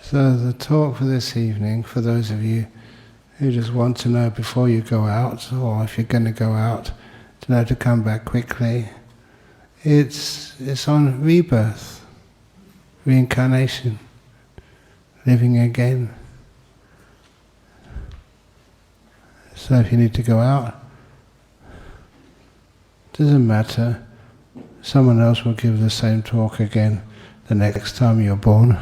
So the talk for this evening, for those of you who just want to know before you go out, or if you're going to go out, to know to come back quickly, it's on rebirth, reincarnation, living again. So if you need to go out, doesn't matter, someone else will give the same talk again the next time you're born.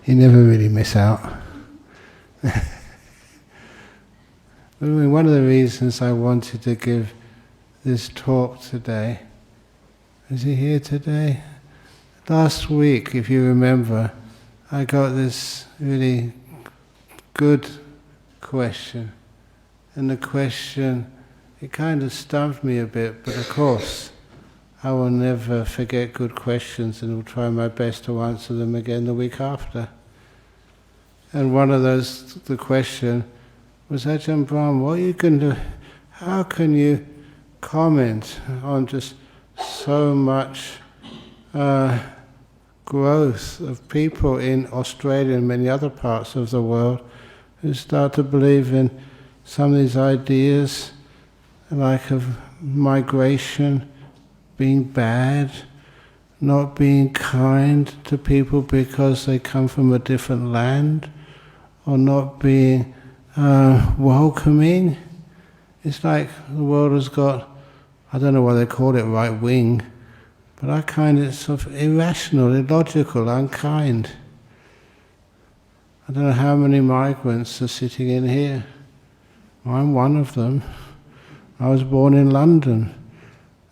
You never really miss out. One of the reasons I wanted to give this talk today, is he here today? Last week, if you remember, I got this really good question. And the question, it kind of stumped me a bit, but of course, I will never forget good questions and will try my best to answer them again the week after. And one of those, the question was, Ajahn Brahm, what you can do, how can you comment on just so much growth of people in Australia and many other parts of the world who start to believe in some of these ideas, like of migration, being bad, not being kind to people because they come from a different land, or not being welcoming. It's like the world has got, I don't know why they call it right wing, but I find it sort of irrational, illogical, unkind. I don't know how many migrants are sitting in here. I'm one of them. I was born in London.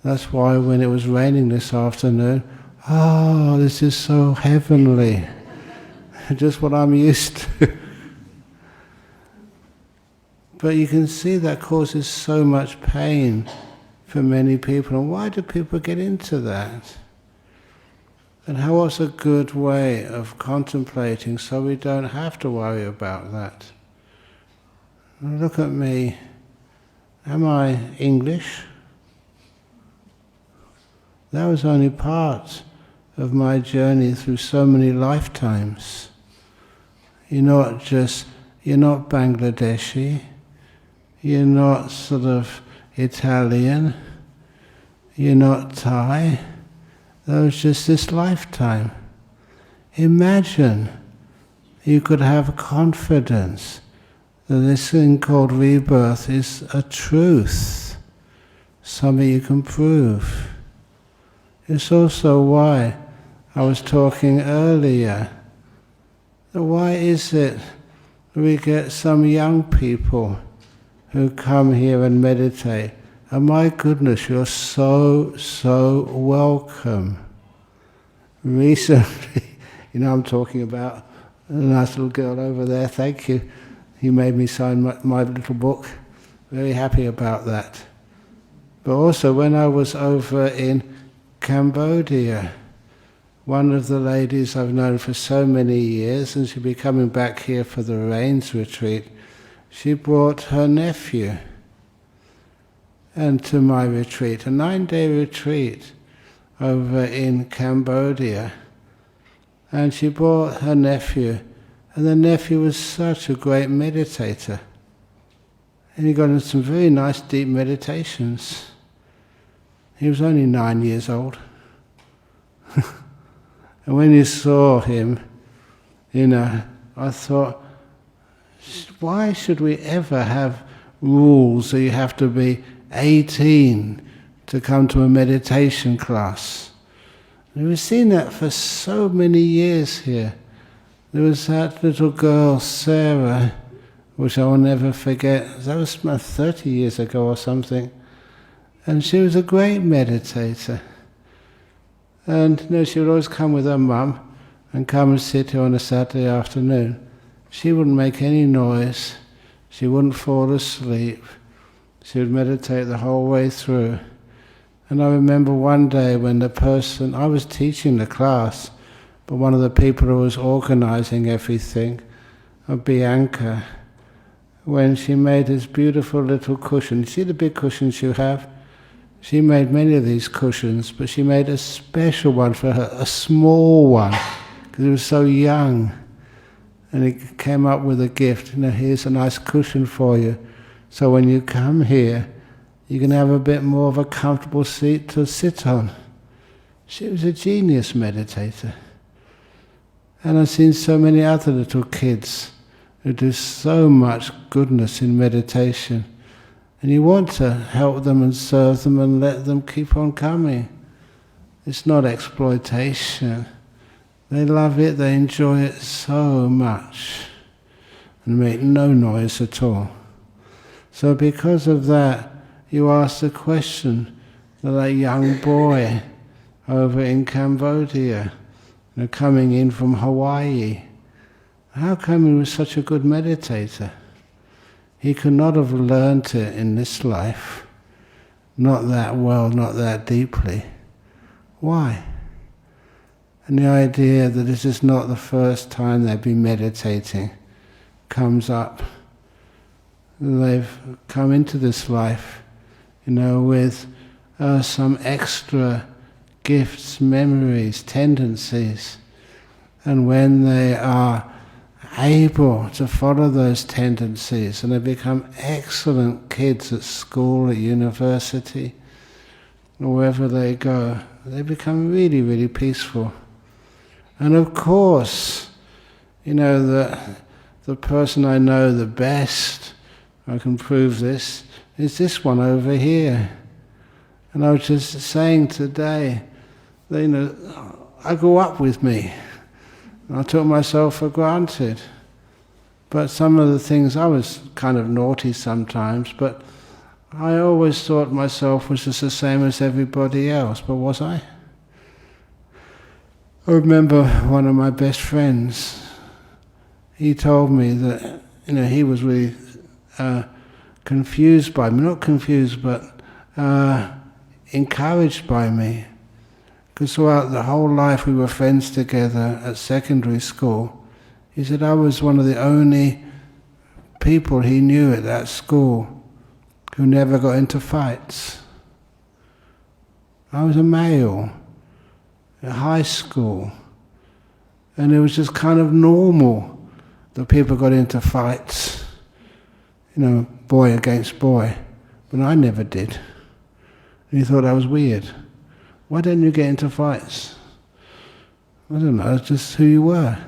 That's why when it was raining this afternoon, this is so heavenly. Just what I'm used to. But you can see that causes so much pain for many people. And why do people get into that? And what's a good way of contemplating so we don't have to worry about that? Look at me. Am I English? That was only part of my journey through so many lifetimes. You're not Bangladeshi, you're not sort of Italian, you're not Thai. That was just this lifetime. Imagine you could have confidence that this thing called rebirth is a truth, something you can prove. It's also why I was talking earlier, that why is it we get some young people who come here and meditate, and my goodness, you're so welcome. Recently, I'm talking about a nice little girl over there, thank you. He made me sign my little book. Very happy about that. But also when I was over in Cambodia, one of the ladies I've known for so many years, and she'll be coming back here for the Rains retreat, she brought her nephew and to my retreat, a 9-day retreat over in Cambodia. And she brought her nephew, and the nephew was such a great meditator. And he got into some very nice deep meditations. He was only 9 years old. And when you saw him, I thought, why should we ever have rules that you have to be 18 to come to a meditation class? And we've seen that for so many years here. There was that little girl, Sarah, which I will never forget. That was about 30 years ago or something. And she was a great meditator. And she would always come with her mum and come and sit here on a Saturday afternoon. She wouldn't make any noise. She wouldn't fall asleep. She would meditate the whole way through. And I remember one day when I was teaching the class, but one of the people who was organizing everything, Bianca, when she made this beautiful little cushion. You see the big cushions you have? She made many of these cushions, but she made a special one for her, a small one, because it was so young. And he came up with a gift, here's a nice cushion for you. So when you come here, you can have a bit more of a comfortable seat to sit on. She was a genius meditator. And I've seen so many other little kids who do so much goodness in meditation. And you want to help them and serve them and let them keep on coming. It's not exploitation. They love it, they enjoy it so much, and make no noise at all. So because of that, you ask the question that that young boy over in Cambodia, coming in from Hawaii, how come he was such a good meditator? He could not have learnt it in this life, not that well, not that deeply. Why? And the idea that this is not the first time they've been meditating comes up. They've come into this life, with some extra gifts, memories, tendencies. And when they are able to follow those tendencies and they become excellent kids at school, at university, or wherever they go, they become really, really peaceful. And of course, the person I know the best, I can prove this, is this one over here. And I was just saying today, that, I grew up with me. I took myself for granted. But some of the things, I was kind of naughty sometimes, but I always thought myself was just the same as everybody else, but was I? I remember one of my best friends, he told me that, he was really confused by me, not confused, but encouraged by me. Because throughout the whole life we were friends together at secondary school. He said I was one of the only people he knew at that school who never got into fights. I was a male at high school, and it was just kind of normal that people got into fights, boy against boy, but I never did. And he thought that was weird. Why don't you get into fights? I don't know, it's just who you were.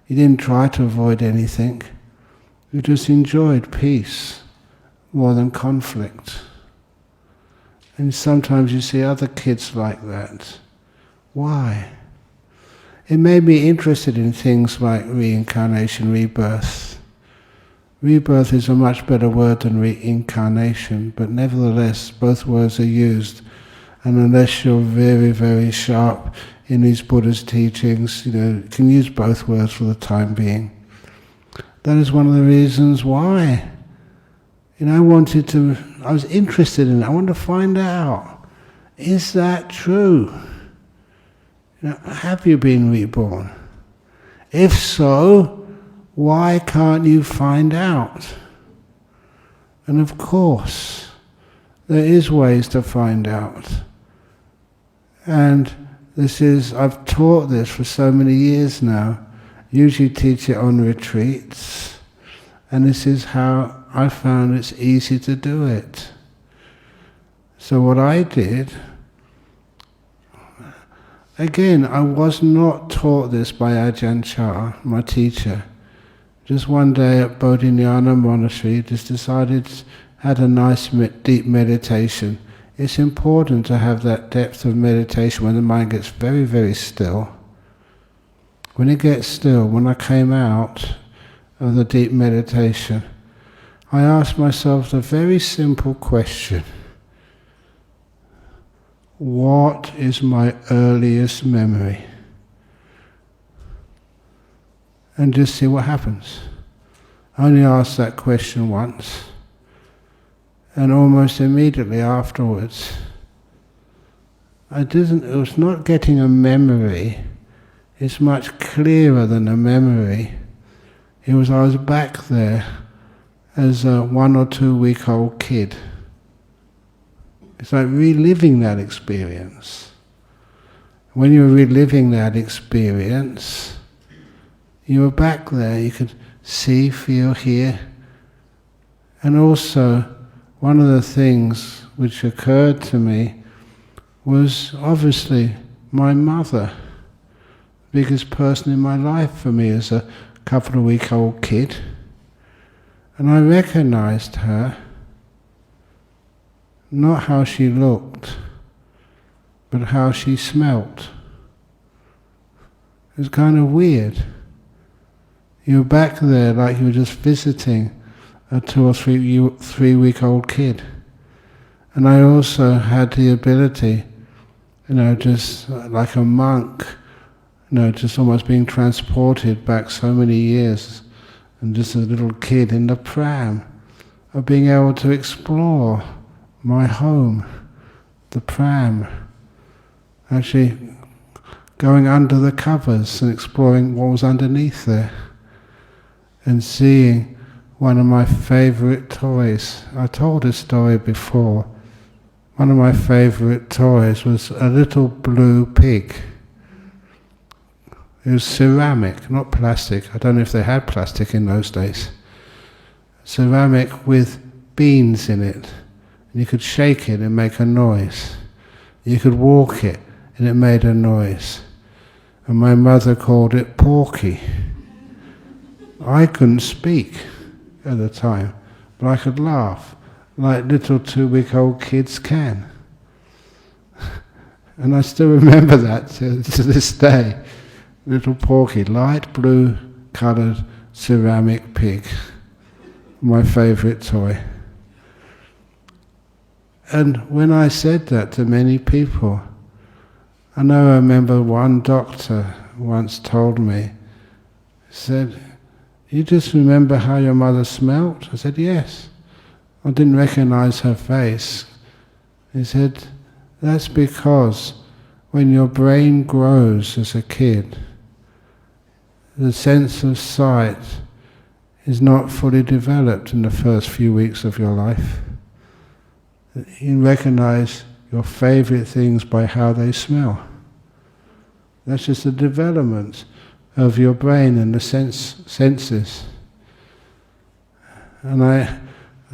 You didn't try to avoid anything. You just enjoyed peace more than conflict. And sometimes you see other kids like that. Why? It made me interested in things like reincarnation, rebirth. Rebirth is a much better word than reincarnation, but nevertheless both words are used. And unless you're very, very sharp in these Buddhist teachings, you can use both words for the time being. That is one of the reasons why. I was interested in it. I wanted to find out, is that true? Have you been reborn? If so, why can't you find out? And of course, there is ways to find out. And I've taught this for so many years now. Usually teach it on retreats. And this is how I found it's easy to do it. So what I did, again, I was not taught this by Ajahn Chah, my teacher. Just one day at Bodhinyana Monastery, just decided, had a nice deep meditation. It's important to have that depth of meditation when the mind gets very, very still. When it gets still, when I came out of the deep meditation, I asked myself the very simple question: what is my earliest memory? And just see what happens. I only asked that question once, and almost immediately afterwards, it was not getting a memory. It's much clearer than a memory. I was back there as a 1 or 2 week old kid. It's like reliving that experience. When you're reliving that experience, you were back there, you could see, feel, hear. And also, one of the things which occurred to me was obviously my mother, the biggest person in my life for me as a couple of week-old kid. And I recognized her, not how she looked, but how she smelt. It was kind of weird. You were back there like you were just visiting a 2 or 3 week old kid. And I also had the ability, just like a monk, just almost being transported back so many years, and just a little kid in the pram, of being able to explore my home, the pram, actually going under the covers and exploring what was underneath there, and seeing one of my favourite toys. I told this story before. One of my favourite toys was a little blue pig. It was ceramic, not plastic. I don't know if they had plastic in those days. Ceramic with beans in it. And you could shake it and make a noise. You could walk it and it made a noise. And my mother called it Porky. I couldn't speak at the time, but I could laugh like little 2 week old kids can. And I still remember that to this day. Little Porky, light blue coloured ceramic pig. My favourite toy. And when I said that to many people, I remember one doctor once told me, said, "You just remember how your mother smelt?" I said, "Yes." I didn't recognise her face. He said, "That's because when your brain grows as a kid, the sense of sight is not fully developed in the first few weeks of your life. You recognise your favourite things by how they smell. That's just the development of your brain and the senses." And I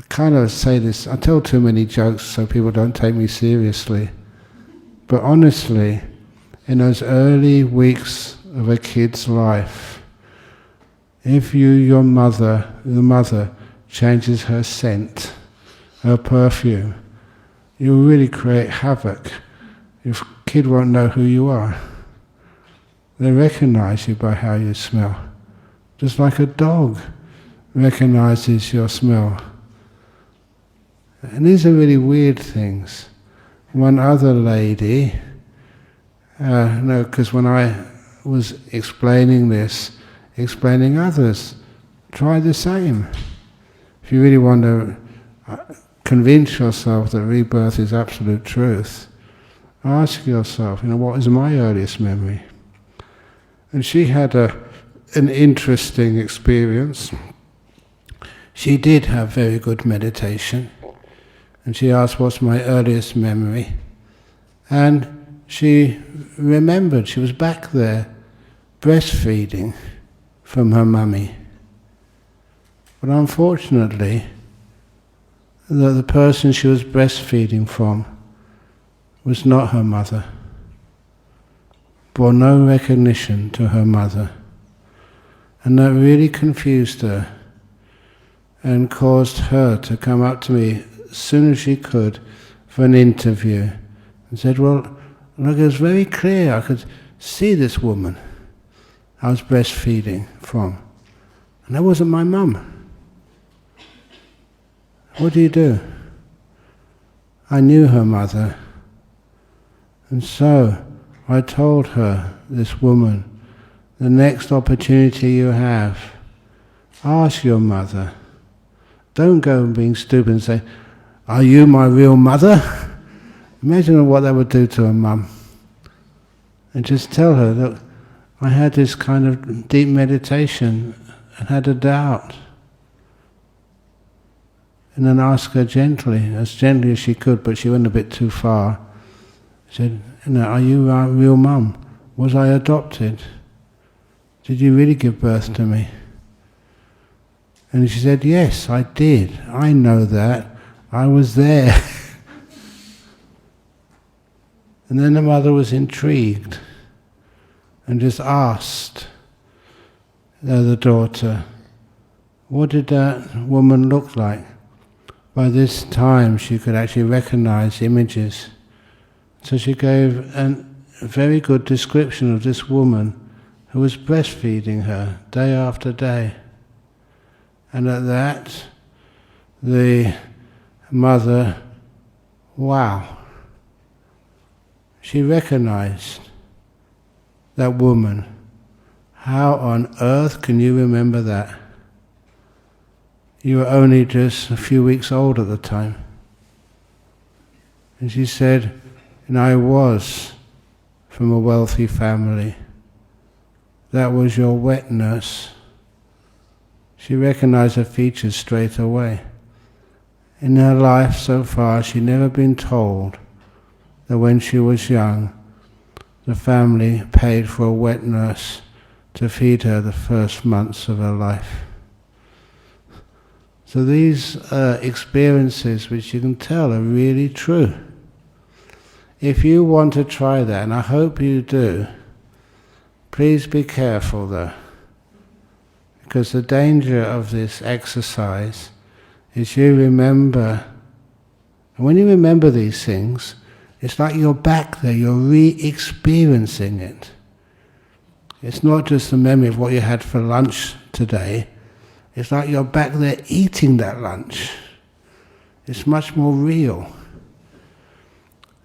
kind of say this, I tell too many jokes so people don't take me seriously. But honestly, in those early weeks of a kid's life, if the mother changes her scent, her perfume, you really create havoc. Your kid won't know who you are. They recognize you by how you smell. Just like a dog recognizes your smell. And these are really weird things. One other lady, because when I was explaining others, try the same. If you really want to convince yourself that rebirth is absolute truth, ask yourself, what is my earliest memory? And she had an interesting experience. She did have very good meditation. And she asked, "What's my earliest memory?" And she remembered she was back there breastfeeding from her mummy. But unfortunately, the person she was breastfeeding from was not her mother. Bore no recognition to her mother. And that really confused her and caused her to come up to me as soon as she could for an interview and said, "Well, look, it was very clear, I could see this woman I was breastfeeding from, and that wasn't my mum. What do you do?" I knew her mother, and so I told her, "This woman, the next opportunity you have, ask your mother. Don't go being stupid and say, 'Are you my real mother?'" Imagine what that would do to a mum. And just tell her, "Look, I had this kind of deep meditation and had a doubt. and then asked her gently as she could, but she went a bit too far. She said, are you our real mum? Was I adopted? Did you really give birth to me? And she said, yes, I did. I know that. I was there. And then the mother was intrigued and just asked the daughter, what did that woman look like? By this time she could actually recognize images. So she gave a very good description of this woman who was breastfeeding her day after day. And at that, the mother, wow, she recognized that woman. How on earth can you remember that? You were only just a few weeks old at the time. And she said, and I was from a wealthy family. That was your wet nurse. She recognized her features straight away. In her life so far, she'd never been told that when she was young, the family paid for a wet nurse to feed her the first months of her life. So these experiences, which you can tell are really true. If you want to try that, and I hope you do, please be careful though, because the danger of this exercise is you remember, and when you remember these things, it's like you're back there, you're re-experiencing it. It's not just the memory of what you had for lunch today, it's like you're back there eating that lunch. It's much more real.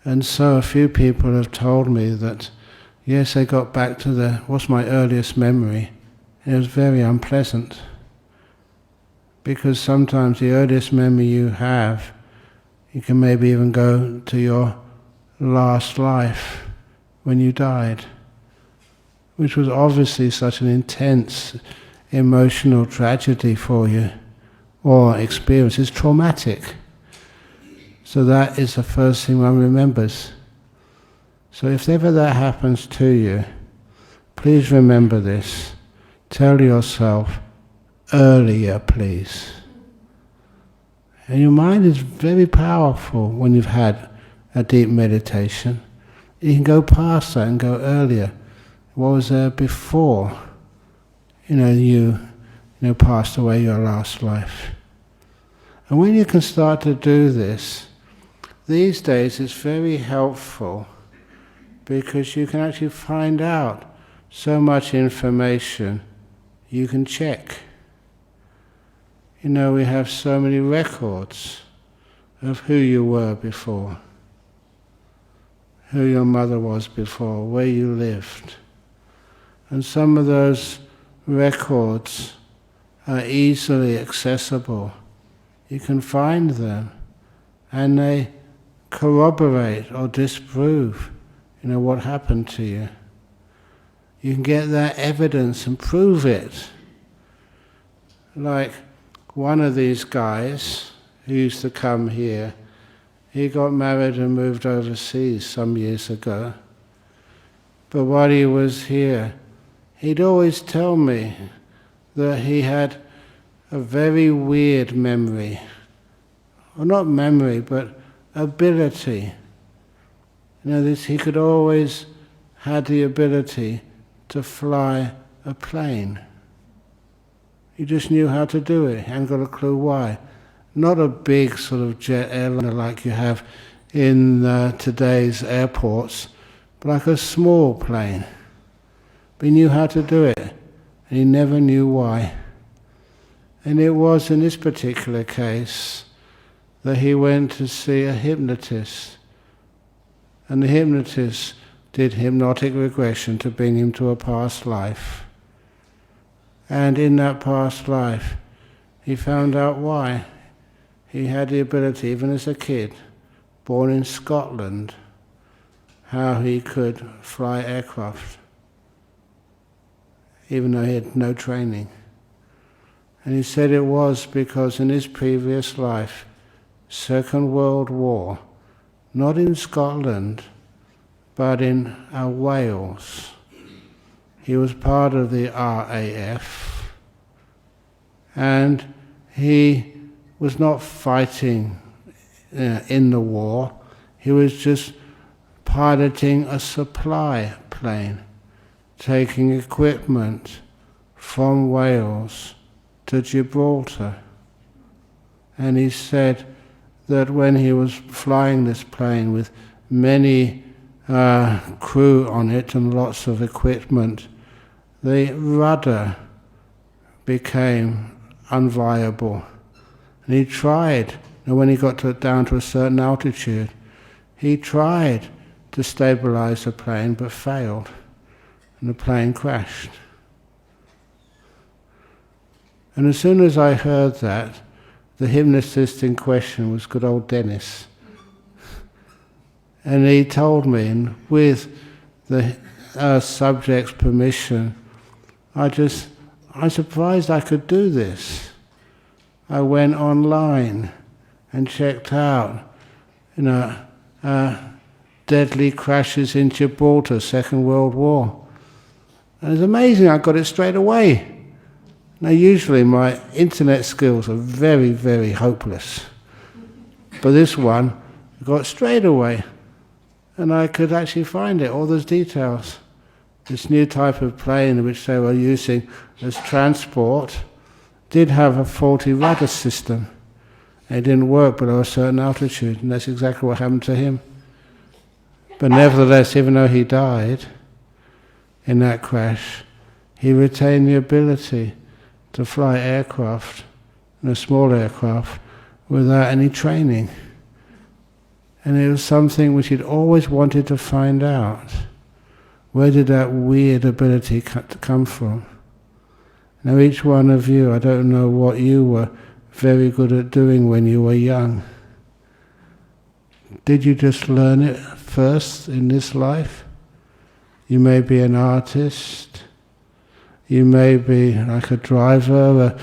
And so a few people have told me that, yes, they got back to what's my earliest memory, and it was very unpleasant. Because sometimes the earliest memory you have, you can maybe even go to your last life when you died, which was obviously such an intense emotional tragedy for you, or experience. It's traumatic. So that is the first thing one remembers. So if ever that happens to you, please remember this. Tell yourself, earlier please. And your mind is very powerful when you've had a deep meditation. You can go past that and go earlier. What was there before? You passed away your last life. And when you can start to do this, these days it's very helpful because you can actually find out so much information you can check. We have so many records of who you were before, who your mother was before, where you lived. And some of those records are easily accessible. You can find them, and they corroborate or disprove, what happened to you. You can get that evidence and prove it. Like one of these guys who used to come here, he got married and moved overseas some years ago. But while he was here, he'd always tell me that he had a very weird memory. Or not memory, but ability. He could always had the ability to fly a plane. He just knew how to do it, hadn't got a clue why. Not a big sort of jet airliner like you have in today's airports, but like a small plane. But he knew how to do it, and he never knew why. And it was in this particular case that he went to see a hypnotist. And the hypnotist did hypnotic regression to bring him to a past life. And in that past life, he found out why. He had the ability, even as a kid, born in Scotland, how he could fly aircraft, even though he had no training. And he said it was because in his previous life, Second World War, not in Scotland, but in Wales, he was part of the RAF, and he was not fighting in the war, he was just piloting a supply plane, taking equipment from Wales to Gibraltar. And he said that when he was flying this plane with many crew on it and lots of equipment, the rudder became unviable. And he tried, and when he got down to a certain altitude, he tried to stabilize the plane but failed, and the plane crashed. And as soon as I heard that, the hypnotist in question was good old Dennis. And he told me, and with the subject's permission, I'm surprised I could do this. I went online and checked out, deadly crashes in Gibraltar, Second World War. And it's amazing I got it straight away. Now usually my internet skills are very, very hopeless. But this one, I got straight away. And I could actually find it, all those details. This new type of plane which they were using as transport did have a faulty rudder system. It didn't work below a certain altitude, and that's exactly what happened to him. But nevertheless, even though he died in that crash, he retained the ability to fly aircraft, and a small aircraft, without any training. And it was something which he'd always wanted to find out. Where did that weird ability come from? Now each one of you, I don't know what you were very good at doing when you were young. Did you just learn it first in this life? You may be an artist, you may be like a driver,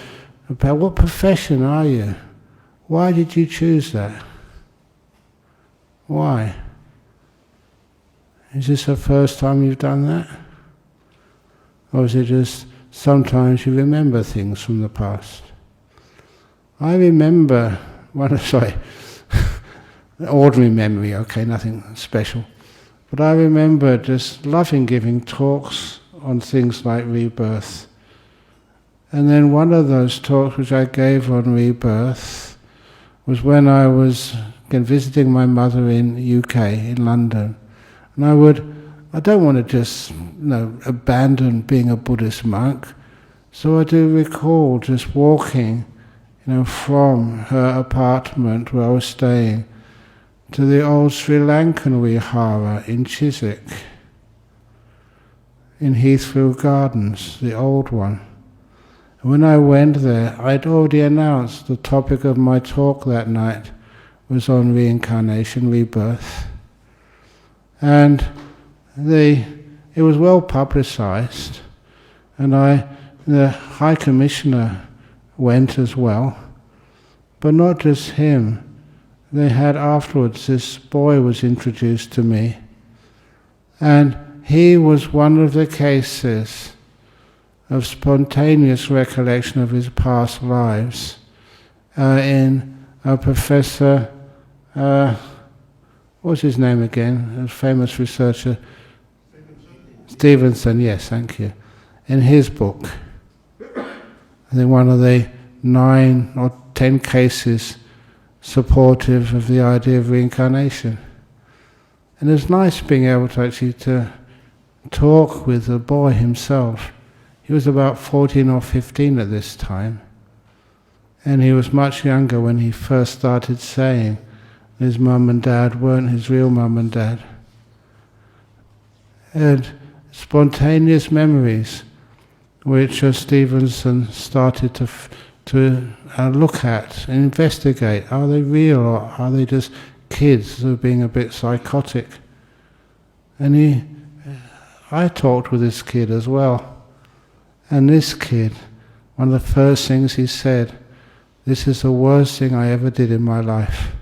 what profession are you? Why did you choose that? Why? Is this the first time you've done that? Or is it just sometimes you remember things from the past? I remember, ordinary memory, okay, nothing special. But I remember just loving giving talks on things like rebirth. And then one of those talks which I gave on rebirth was when I was visiting my mother in UK, in London. And I don't want to just abandon being a Buddhist monk. So I do recall just walking from her apartment where I was staying to the old Sri Lankan Vihara in Chiswick, in Heathfield Gardens, the old one. And when I went there, I'd already announced the topic of my talk that night was on reincarnation, rebirth. And it was well publicized, and the High Commissioner went as well, but not just him. They had afterwards, this boy was introduced to me, and he was one of the cases of spontaneous recollection of his past lives in a professor, what's his name again, a famous researcher, Stevenson, yes, thank you, in his book. I think one of the 9 or 10 cases supportive of the idea of reincarnation. And it's nice being able to actually to talk with the boy himself. He was about 14 or 15 at this time, and he was much younger when he first started saying his mum and dad weren't his real mum and dad. And spontaneous memories which Stevenson started to look at and investigate. Are they real, or are they just kids who are being a bit psychotic? And I talked with this kid as well. And this kid, one of the first things he said, "This is the worst thing I ever did in my life,"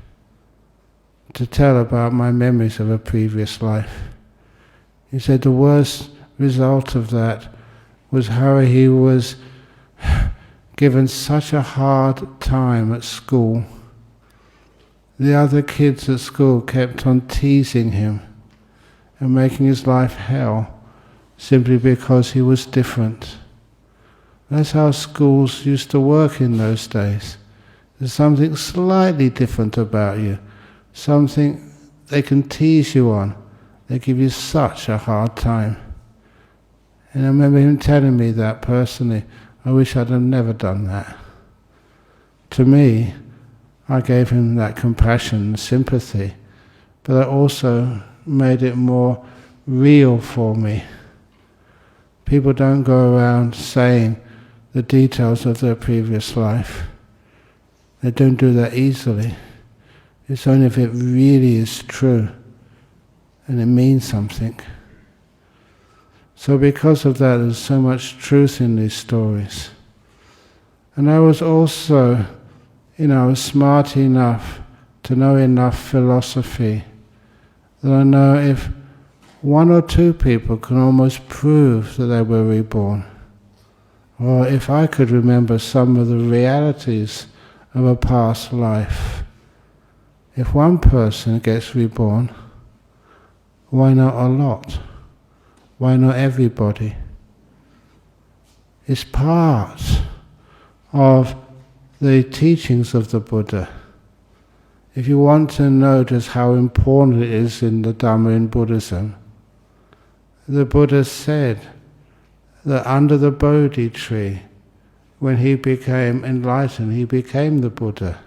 to tell about my memories of a previous life. He said the worst result of that was how he was given such a hard time at school. The other kids at school kept on teasing him and making his life hell simply because he was different. That's how schools used to work in those days. There's something slightly different about you, something they can tease you on. They give you such a hard time. And I remember him telling me that personally. I wish I'd have never done that. To me, I gave him that compassion and sympathy, but that also made it more real for me. People don't go around saying the details of their previous life. They don't do that easily. It's only if it really is true and it means something. So because of that, there's so much truth in these stories. And I was also, smart enough to know enough philosophy that I know if one or two people can almost prove that they were reborn, or if I could remember some of the realities of a past life, if one person gets reborn, why not a lot? Why not everybody? It's part of the teachings of the Buddha. If you want to know just how important it is in the Dhamma in Buddhism, the Buddha said that under the Bodhi tree, when he became enlightened, he became the Buddha.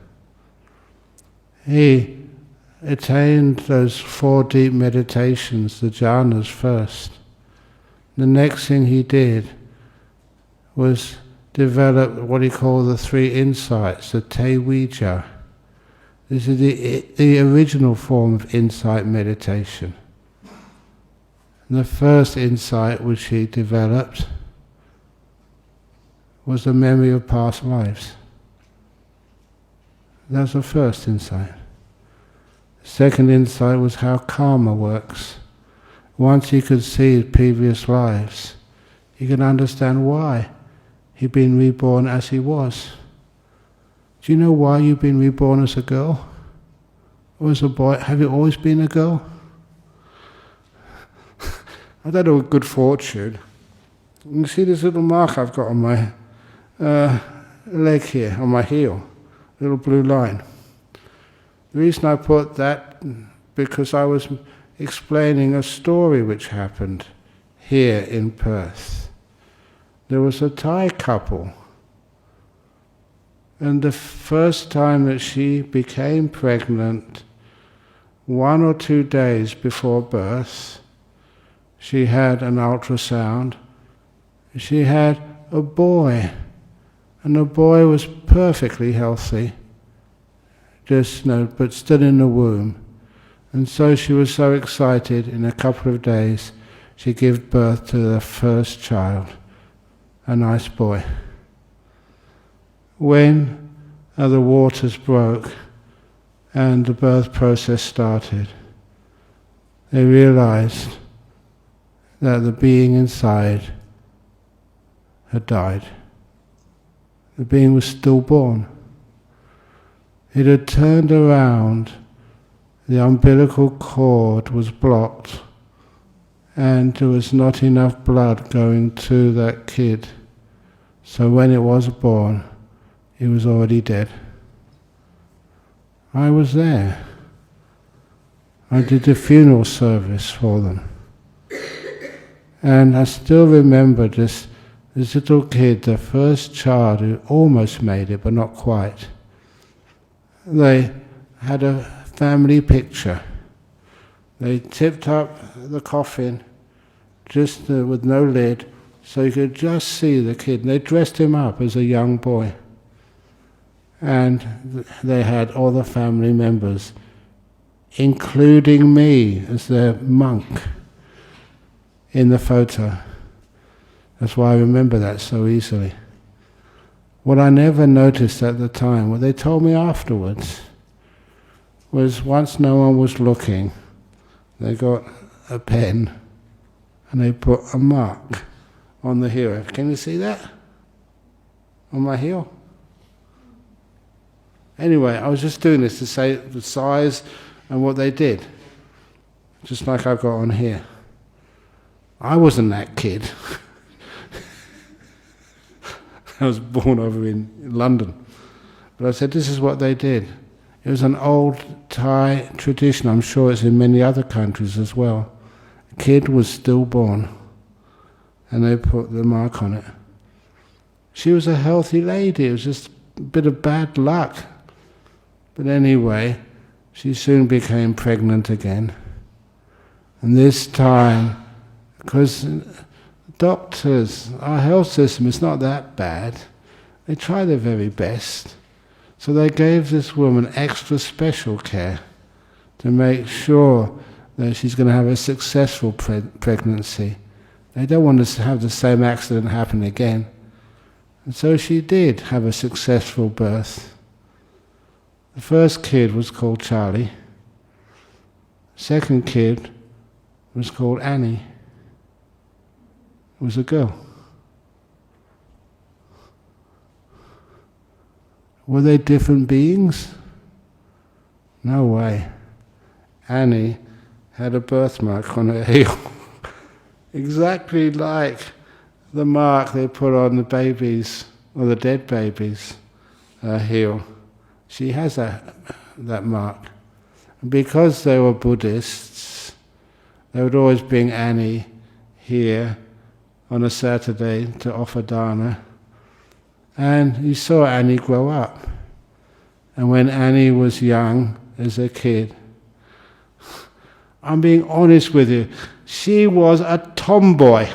He attained those 4 deep meditations, the jhanas first. The next thing he did was develop what he called the 3 insights, the te vijja. This is the original form of insight meditation. And the first insight which he developed was the memory of past lives. That was the first insight. The second insight was how karma works. Once he could see previous lives, he could understand why he'd been reborn as he was. Do you know why you've been reborn as a girl? Or as a boy? Have you always been a girl? I've had a good fortune. You can see this little mark I've got on my leg here, on my heel, little blue line. The reason I put that, because I was explaining a story which happened here in Perth. There was a Thai couple, and the first time that she became pregnant, 1 or 2 days before birth, she had an ultrasound. She had a boy, and the boy was perfectly healthy, but still in the womb. And so she was so excited, in a couple of days, she gave birth to the first child, a nice boy. When the waters broke and the birth process started, they realized that the being inside had died. The being was stillborn. It had turned around, the umbilical cord was blocked, and there was not enough blood going to that kid. So when it was born, he was already dead. I was there. I did the funeral service for them. And I still remember this little kid, the first child who almost made it, but not quite. They had a family picture. They tipped up the coffin just with no lid, so you could just see the kid. And they dressed him up as a young boy. And they had all the family members, including me as their monk, in the photo. That's why I remember that so easily. What I never noticed at the time, what they told me afterwards, was once no one was looking, they got a pen and they put a mark on the heel. Can you see that? On my heel? Anyway, I was just doing this to say the size and what they did. Just like I've got on here. I wasn't that kid. I was born over in London. But I said, this is what they did. It was an old Thai tradition. I'm sure it's in many other countries as well. A kid was stillborn, and they put the mark on it. She was a healthy lady. It was just a bit of bad luck. But anyway, she soon became pregnant again. And this time, because doctors, our health system is not that bad. They try their very best. So they gave this woman extra special care to make sure that she's going to have a successful pregnancy. They don't want to have the same accident happen again. And so she did have a successful birth. The first kid was called Charlie. Second kid was called Annie. It was a girl. Were they different beings? No way. Annie had a birthmark on her heel. Exactly like the mark they put on the babies, or the dead babies' heel. She has that mark. And because they were Buddhists, they would always bring Annie here on a Saturday to offer dana. And you saw Annie grow up. And when Annie was young, as a kid, I'm being honest with you, she was a tomboy.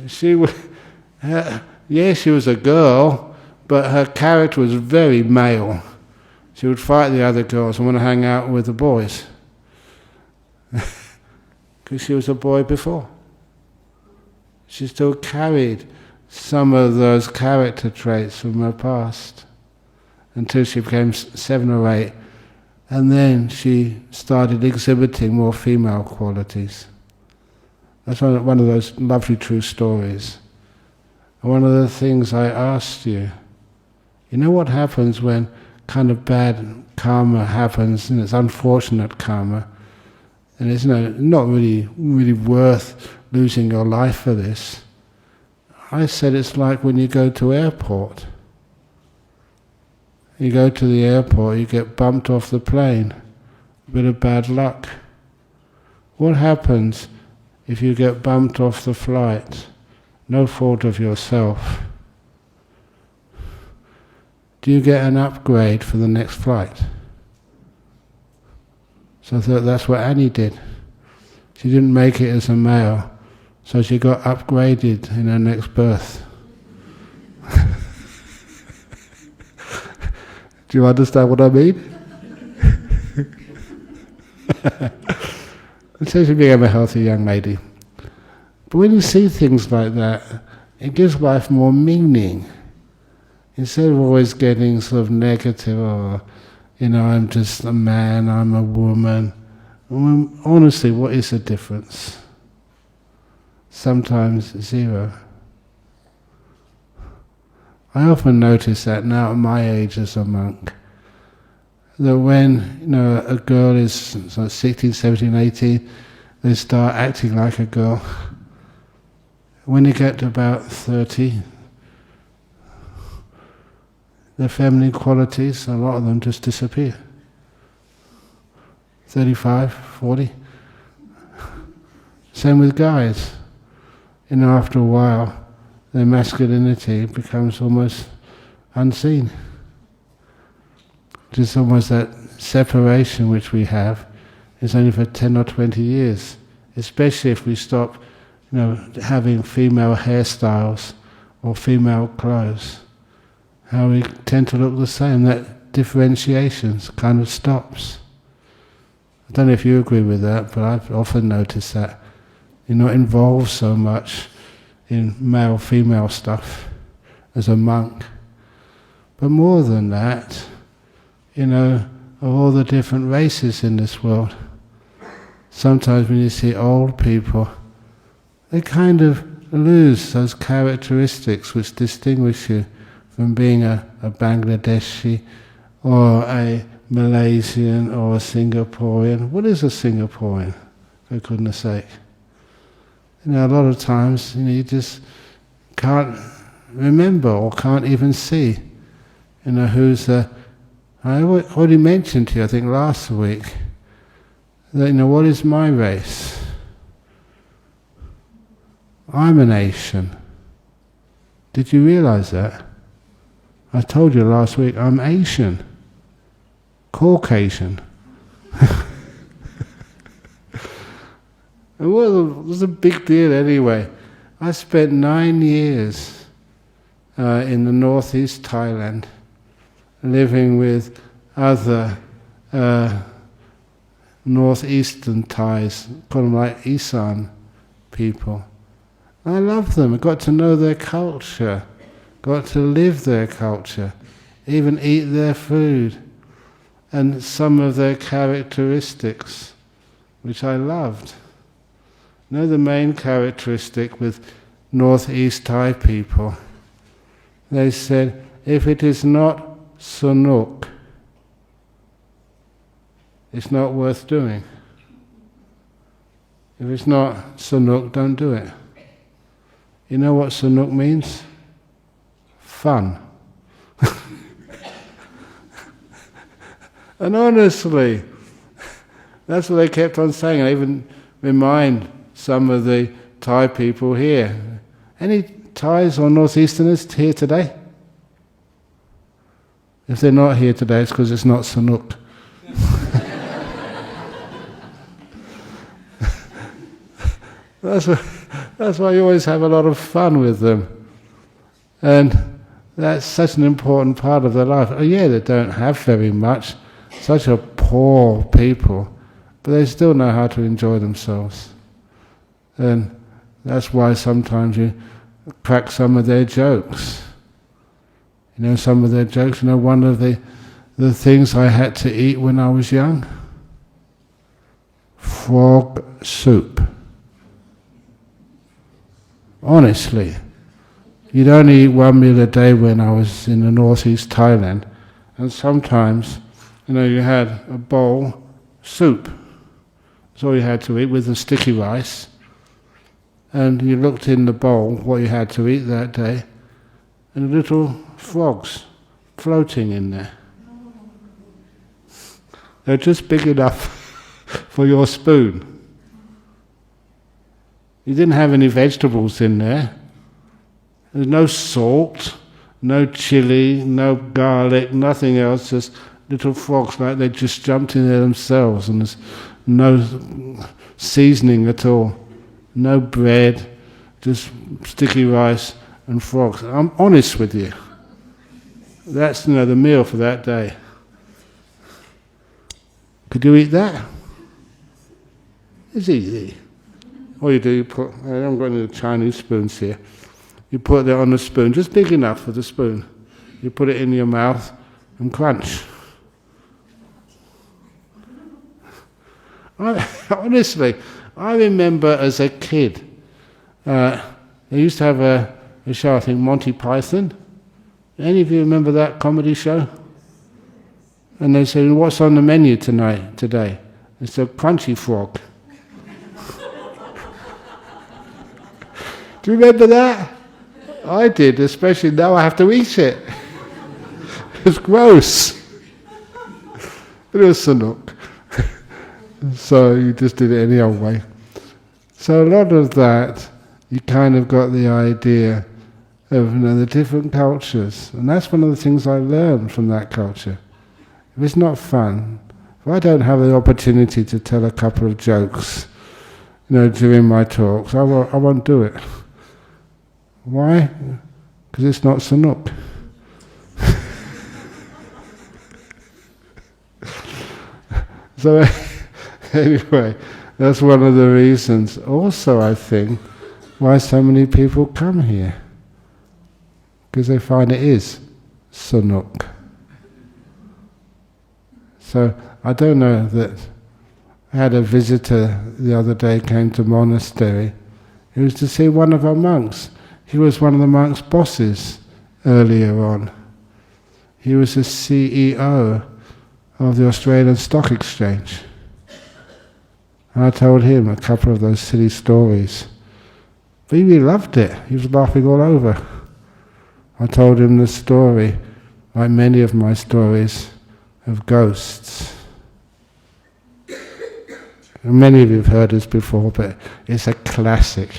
She was, she was a girl, but her character was very male. She would fight the other girls and want to hang out with the boys. Because she was a boy before. She still carried some of those character traits from her past until she became 7 or 8, and then she started exhibiting more female qualities. That's one of those lovely true stories. And one of the things I asked you, you know what happens when kind of bad karma happens, and it's unfortunate karma, and it's not really worth losing your life for this. I said it's like when you go to airport. You go to the airport, you get bumped off the plane, a bit of bad luck. What happens if you get bumped off the flight? No fault of yourself. Do you get an upgrade for the next flight? So that's what Annie did. She didn't make it as a male, so she got upgraded in her next birth. Do you understand what I mean? So she became a healthy young lady. But when you see things like that, it gives life more meaning. Instead of always getting sort of negative, or, I'm just a man, I'm a woman. Honestly, what is the difference? Sometimes 0. I often notice that now at my age as a monk, that when a girl is sort of 16, 17, 18, they start acting like a girl. When they get to about 30, their feminine qualities, a lot of them just disappear. 35, 40. Same with guys. After a while, their masculinity becomes almost unseen. Just almost that separation which we have is only for 10 or 20 years, especially if we stop having female hairstyles or female clothes. How we tend to look the same, that differentiation kind of stops. I don't know if you agree with that, but I've often noticed that you're not involved so much in male-female stuff as a monk. But more than that, of all the different races in this world, sometimes when you see old people, they kind of lose those characteristics which distinguish you from being a Bangladeshi or a Malaysian or a Singaporean. What is a Singaporean, for goodness sake? A lot of times, you just can't remember or can't even see, who's the... I already mentioned to you, I think last week, that, what is my race? I'm an Asian. Did you realize that? I told you last week, I'm Asian. Caucasian. And it was a big deal anyway. I spent 9 years in the northeast Thailand, living with other northeastern Thais, call them like Isan people. I love them. I got to know their culture, got to live their culture, even eat their food, and some of their characteristics, which I loved. The main characteristic with northeast Thai people, they said, if it is not sanuk, it's not worth doing. If it's not sanuk, don't do it. You know what sanuk means? Fun. And honestly, that's what they kept on saying. I even remind some of the Thai people here. Any Thais or Northeasterners here today? If they're not here today, it's because it's not sanuk. That's why you always have a lot of fun with them. And that's such an important part of their life. Oh yeah, they don't have very much, such a poor people, but they still know how to enjoy themselves. And that's why sometimes you crack some of their jokes. Some of their jokes, one of the things I had to eat when I was young? Frog soup. Honestly, you'd only eat one meal a day when I was in the northeast Thailand, and sometimes, you had a bowl soup. That's all you had to eat, with the sticky rice. And you looked in the bowl, what you had to eat that day, and little frogs floating in there. They're just big enough for your spoon. You didn't have any vegetables in there. There's no salt, no chili, no garlic, nothing else, just little frogs like they just jumped in there themselves, and there's no seasoning at all, no bread, just sticky rice and frogs. I'm honest with you. That's the meal for that day. Could you eat that? It's easy. All you do, you put, I haven't got any Chinese spoons here. You put it on the spoon, just big enough for the spoon. You put it in your mouth and crunch. Honestly, I remember as a kid, they used to have a show, I think, Monty Python. Any of you remember that comedy show? And they said, what's on the menu today? It's a crunchy frog. Do you remember that? I did, especially now I have to eat it. It's gross. But it was sanuk. So you just did it any old way. So a lot of that, you kind of got the idea of the different cultures. And that's one of the things I learned from that culture. If it's not fun, if I don't have the opportunity to tell a couple of jokes, during my talks, I won't do it. Why? Because it's not sanuk. So anyway, that's one of the reasons. Also, I think why so many people come here. Because they find it is sunuk. So I don't know that. I had a visitor the other day came to monastery. He was to see one of our monks. He was one of the monks' bosses earlier on. He was the CEO of the Australian Stock Exchange. And I told him a couple of those silly stories. But he really loved it. He was laughing all over. I told him the story, like many of my stories, of ghosts. Many of you have heard this before, but it's a classic.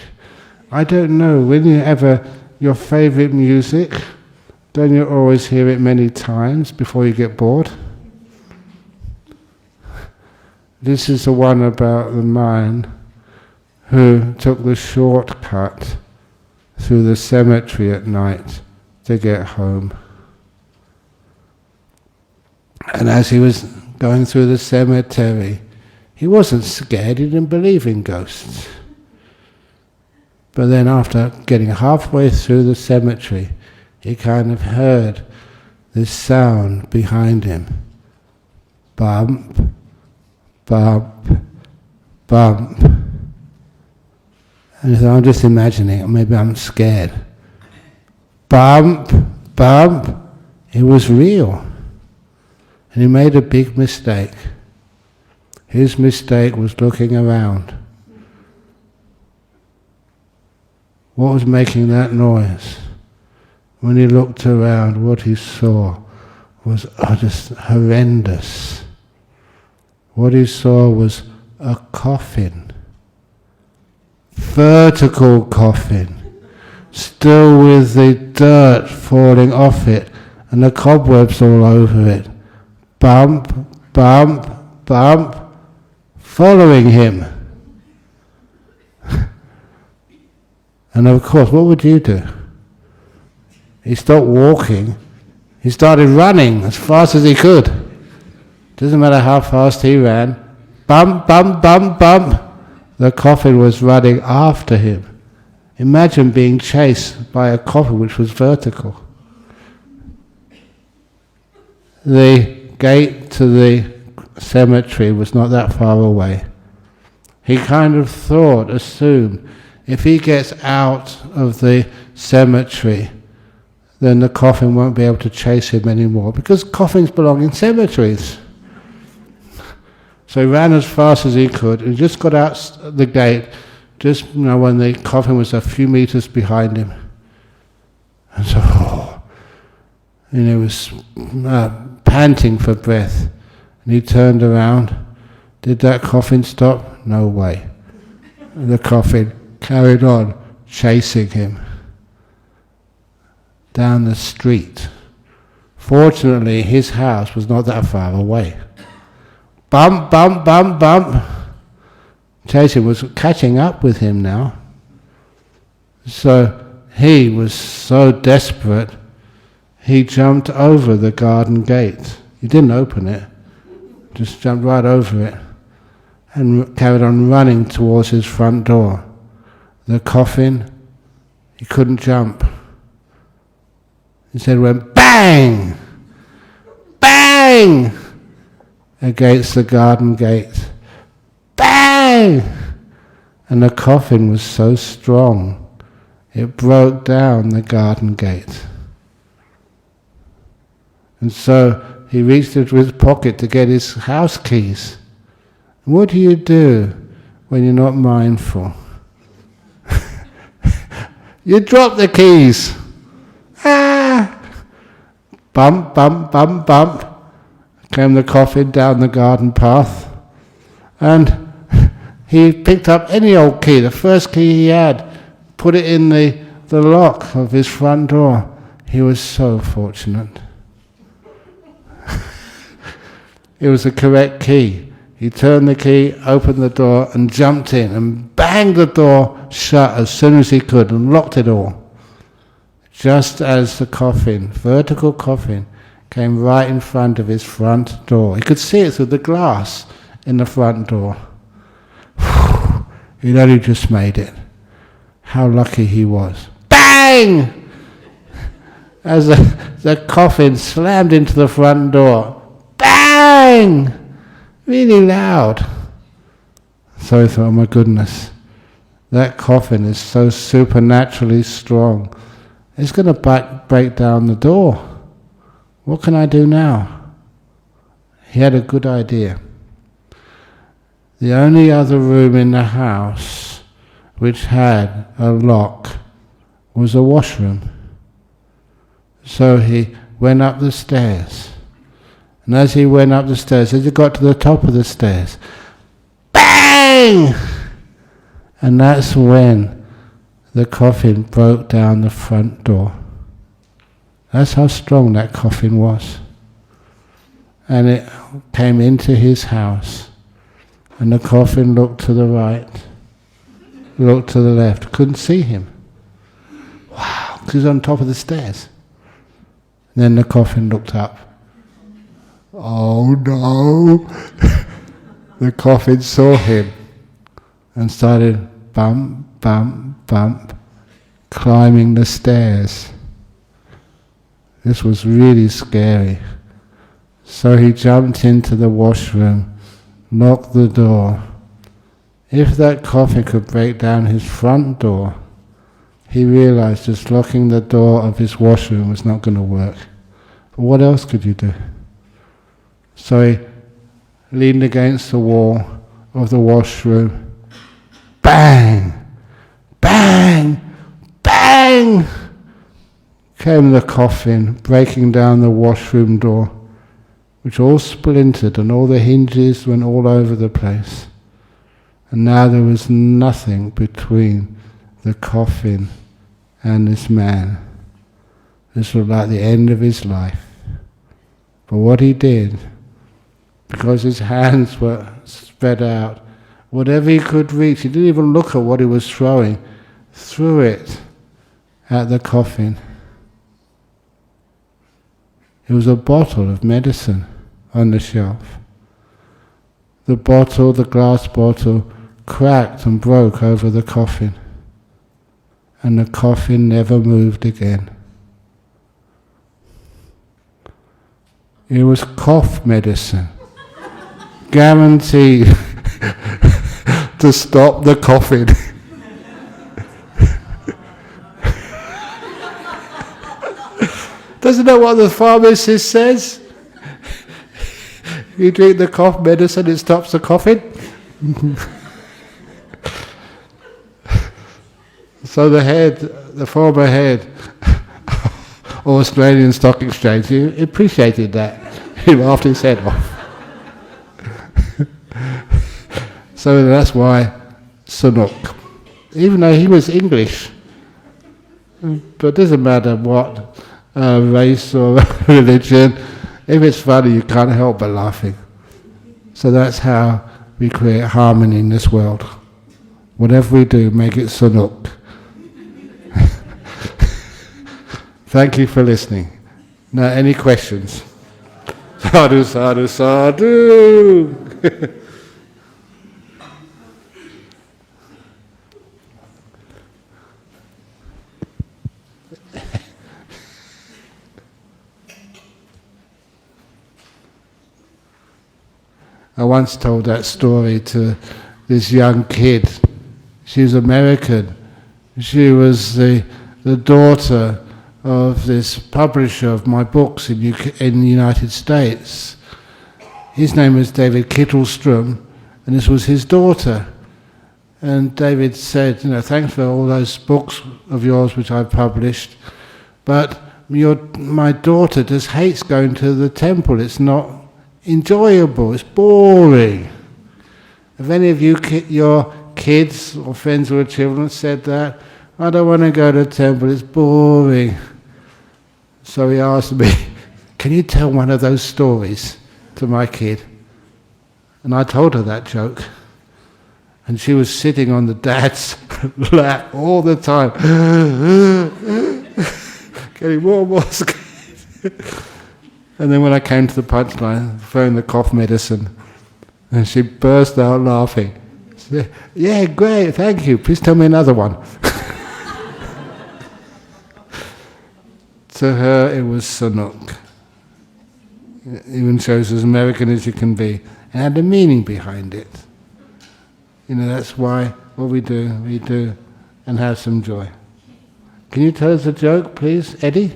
I don't know, when you ever, your favourite music, don't you always hear it many times before you get bored? This is the one about the man who took the shortcut through the cemetery at night to get home. And as he was going through the cemetery, he wasn't scared, he didn't believe in ghosts. But then after getting halfway through the cemetery, he kind of heard this sound behind him. Bump, bump, bump. And he thought, I'm just imagining it, maybe I'm scared. Bump, bump. It was real. And he made a big mistake. His mistake was looking around. What was making that noise? When he looked around, what he saw was just horrendous. What he saw was a coffin. Vertical coffin. Still with the dirt falling off it and the cobwebs all over it. Bump, bump, bump. Following him. And of course, what would you do? He stopped walking. He started running as fast as he could. Doesn't matter how fast he ran. Bump, bump, bump, bump. The coffin was running after him. Imagine being chased by a coffin which was vertical. The gate to the cemetery was not that far away. He kind of thought, assumed, if he gets out of the cemetery, then the coffin won't be able to chase him anymore, because coffins belong in cemeteries. So he ran as fast as he could and just got out the gate, just when the coffin was a few meters behind him. And so, and he was panting for breath. And he turned around. Did that coffin stop? No way. The coffin carried on chasing him down the street. Fortunately, his house was not that far away. Bump, bump, bump, bump. Chasing was catching up with him now. So he was so desperate, he jumped over the garden gate. He didn't open it. Just jumped right over it and carried on running towards his front door. The coffin, he couldn't jump. Instead went bang! Bang! Against the garden gate. Bang! And the coffin was so strong, it broke down the garden gate. And so he reached into his pocket to get his house keys. What do you do when you're not mindful? You drop the keys. Ah! Bump, bump, bump, bump. Came the coffin down the garden path. And he picked up any old key, the first key he had, put it in the lock of his front door. He was so fortunate. It was the correct key. He turned the key, opened the door and jumped in and banged the door shut as soon as he could and locked it all. Just as the coffin, vertical coffin, came right in front of his front door. He could see it through the glass in the front door. He'd only just made it. how lucky he was. Bang! As the coffin slammed into the front door. Bang! Really loud. So I thought, oh my goodness, that coffin is so supernaturally strong. It's going to break down the door. What can I do now? He had a good idea. The only other room in the house which had a lock was a washroom. So he went up the stairs. And as he went up the stairs, as he got to the top of the stairs, bang! And that's when the coffin broke down the front door. That's how strong that coffin was. And it came into his house. And the coffin looked to the right, looked to the left, couldn't see him. Wow, because he was on top of the stairs. And then the coffin looked up. Oh no! The coffin saw him and started bump, bump, bump, climbing the stairs. This was really scary. So he jumped into the washroom, locked the door. If that coffin could break down his front door, he realized just locking the door of his washroom was not going to work. But what else could you do? So he leaned against the wall of the washroom. Bang! Bang! Bang! Came the coffin, breaking down the washroom door, which all splintered and all the hinges went all over the place. And now there was nothing between the coffin and this man. This was like the end of his life. But what he did, because his hands were spread out, whatever he could reach, he didn't even look at what he was throwing, threw it at the coffin. It was a bottle of medicine on the shelf. The bottle, the glass bottle, cracked and broke over the coffin. And the coffin never moved again. It was cough medicine. Guaranteed to stop the coughing. Doesn't that what the pharmacist says? You drink the cough medicine, it stops the coughing. So the former head of Australian Stock Exchange, he appreciated that. He laughed his head off. So that's why Sanuk, even though he was English, but it doesn't matter what race or religion, if it's funny you can't help but laughing. So that's how we create harmony in this world. Whatever we do, make it Sanuk. Thank you for listening. Now, any questions? Sadhu, sadhu, sadhu! I once told that story to this young kid. She was American. She was the daughter of this publisher of my books in the United States. His name was David Kittelstrom, and this was his daughter. And David said, thanks for all those books of yours which I published, but my daughter just hates going to the temple. It's not enjoyable, it's boring. Have any of your kids or friends or children said that? I don't want to go to the temple, it's boring. So he asked me, can you tell one of those stories to my kid? And I told her that joke. And she was sitting on the dad's lap all the time, getting more and more scared. And then when I came to the punchline, throwing the cough medicine, and she burst out laughing. She said, yeah, great, thank you, please tell me another one. To her it was Sanuk. It even shows as American as you can be, and had a meaning behind it. That's why what we do, and have some joy. Can you tell us a joke, please, Eddie?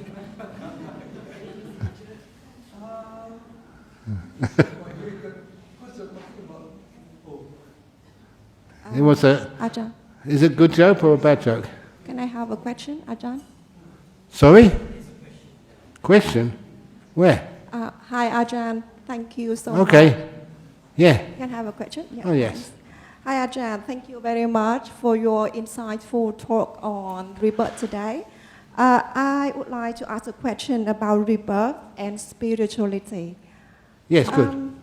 It was Ajahn, is it a good joke or a bad joke? can I have a question, Ajahn? Sorry? Question? Where? Hi, Ajahn. Thank you so much. Okay. Yeah. Can I have a question? Yeah, Oh, yes. thanks. Hi, Ajahn. Thank you very much for your insightful talk on rebirth today. I would like to ask a question about rebirth and spirituality. Yes, good.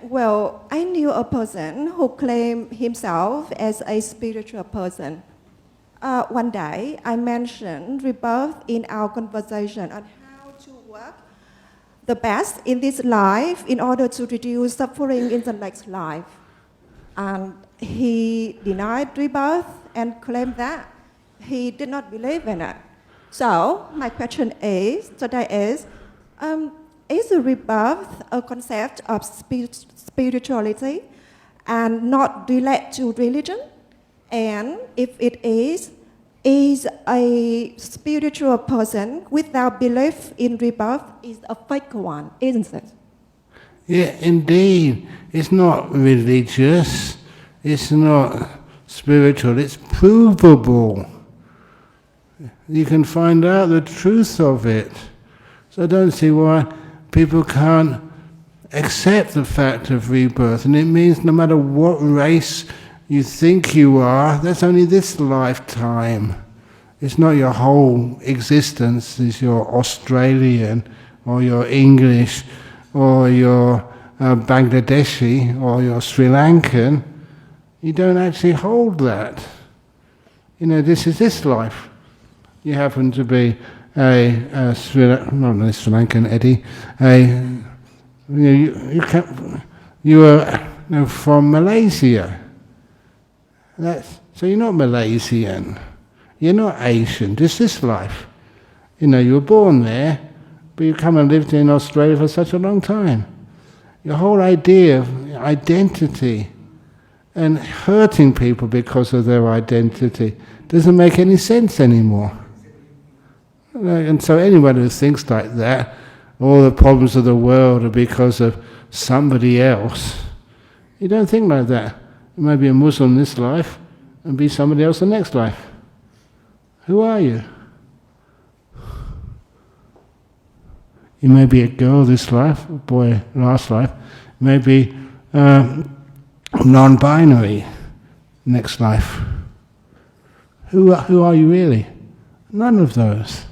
Well, I knew a person who claimed himself as a spiritual person. One day, I mentioned rebirth in our conversation on how to work the best in this life in order to reduce suffering in the next life. And he denied rebirth and claimed that he did not believe in it. So, my question today is a rebirth a concept of spirituality and not related to religion? And if it is a spiritual person without belief in rebirth is a fake one, isn't it? Yeah, indeed. It's not religious. It's not spiritual. It's provable. You can find out the truth of it. So I don't see why people can't accept the fact of rebirth. And it means no matter what race you think you are, that's only this lifetime. It's not your whole existence. It's your Australian or your English or your Bangladeshi or your Sri Lankan. You don't actually hold that. This is this life. You happen to be a Sri Lankan, Eddie. You are from Malaysia. So you're not Malaysian. You're not Asian. Just this life. You were born there, but you come and lived in Australia for such a long time. Your whole idea of identity and hurting people because of their identity doesn't make any sense anymore. And so anyone who thinks like that, all the problems of the world are because of somebody else, you don't think like that. You may be a Muslim this life and be somebody else the next life. Who are you? You may be a girl this life, a boy last life. You may be non-binary next life. Who are you really? None of those.